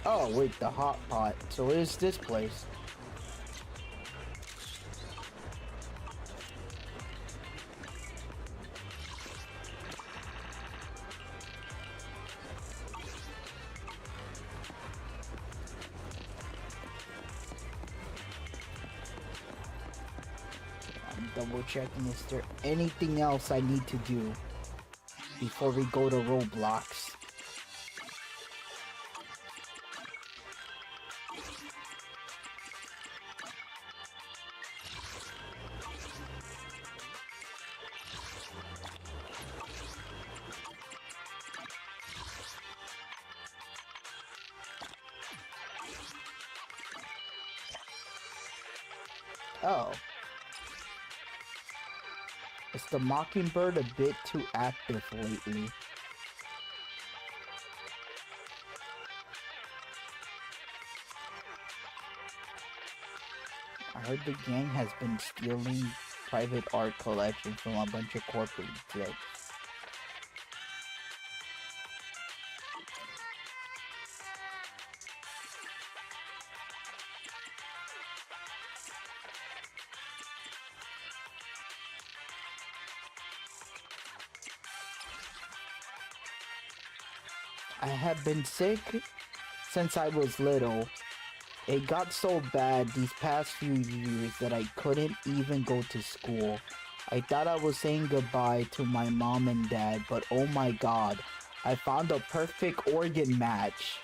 Oh, wait, the hot pot. So it is this place. I'm double checking, is there anything else I need to do before we go to Roblox? Oh. Is the Mockingbird a bit too active lately? I heard the gang has been stealing private art collections from a bunch of corporate execs. I have been sick since I was little. It got so bad these past few years that I couldn't even go to school. I thought I was saying goodbye to my mom and dad, but oh my god, I found a perfect organ match.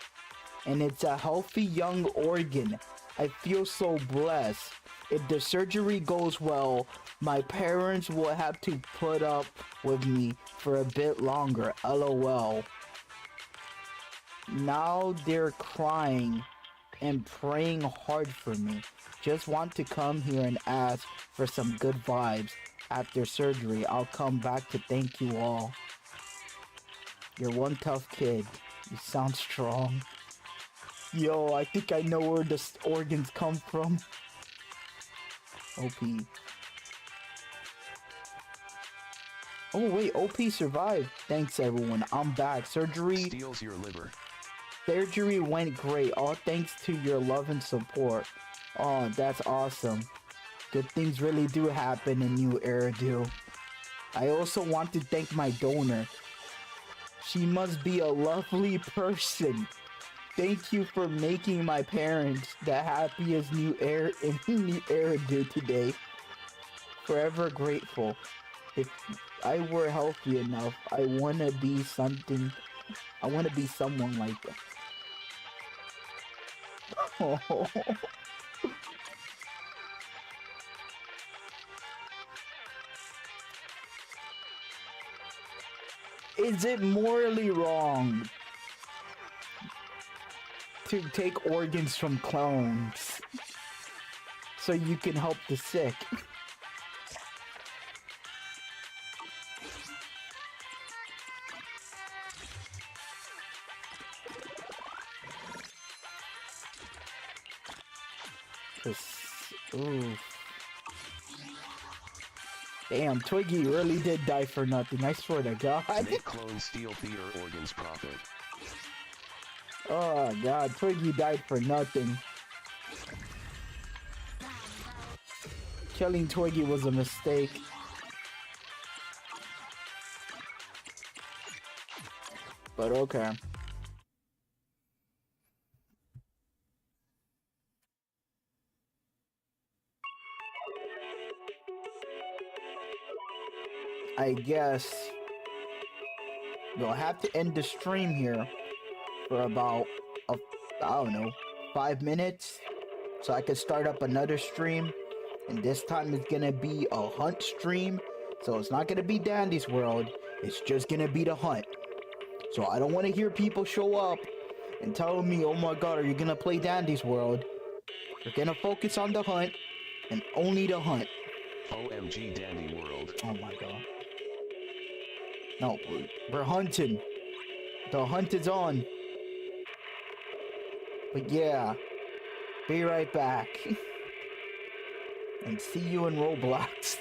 And it's a healthy young organ. I feel so blessed. If the surgery goes well, my parents will have to put up with me for a bit longer, lol. Now they're crying and praying hard for me. Just want to come here and ask for some good vibes. After surgery, I'll come back to thank you all. You're one tough kid. You sound strong. Yo, I think I know where the organs come from. OP. Oh wait, OP survived. Thanks everyone. I'm back. Steals your liver. Surgery went great, all thanks to your love and support. Oh, that's awesome. Good things really do happen in New Eridu. I also want to thank my donor. She must be a lovely person. Thank you for making my parents the happiest New Eridu today. Forever grateful. If I were healthy enough, I want to be someone like that. Oh. Is it morally wrong to take organs from clones so you can help the sick? Ooh. Damn, Twiggy really did die for nothing, I swear to God. Make clones steal theater organs profit. Oh god, Twiggy died for nothing. Killing Twiggy was a mistake. But okay. I guess we'll have to end the stream here for about, I don't know, 5 minutes. So I can start up another stream. And this time it's gonna be a hunt stream. So it's not gonna be Dandy's World. It's just gonna be the hunt. So I don't want to hear people show up and tell me, oh my god, are you gonna play Dandy's World? We're gonna focus on the hunt and only the hunt. OMG Dandy World. Oh my god. No, we're hunting. The hunt is on. But yeah, be right back. And see you in Roblox.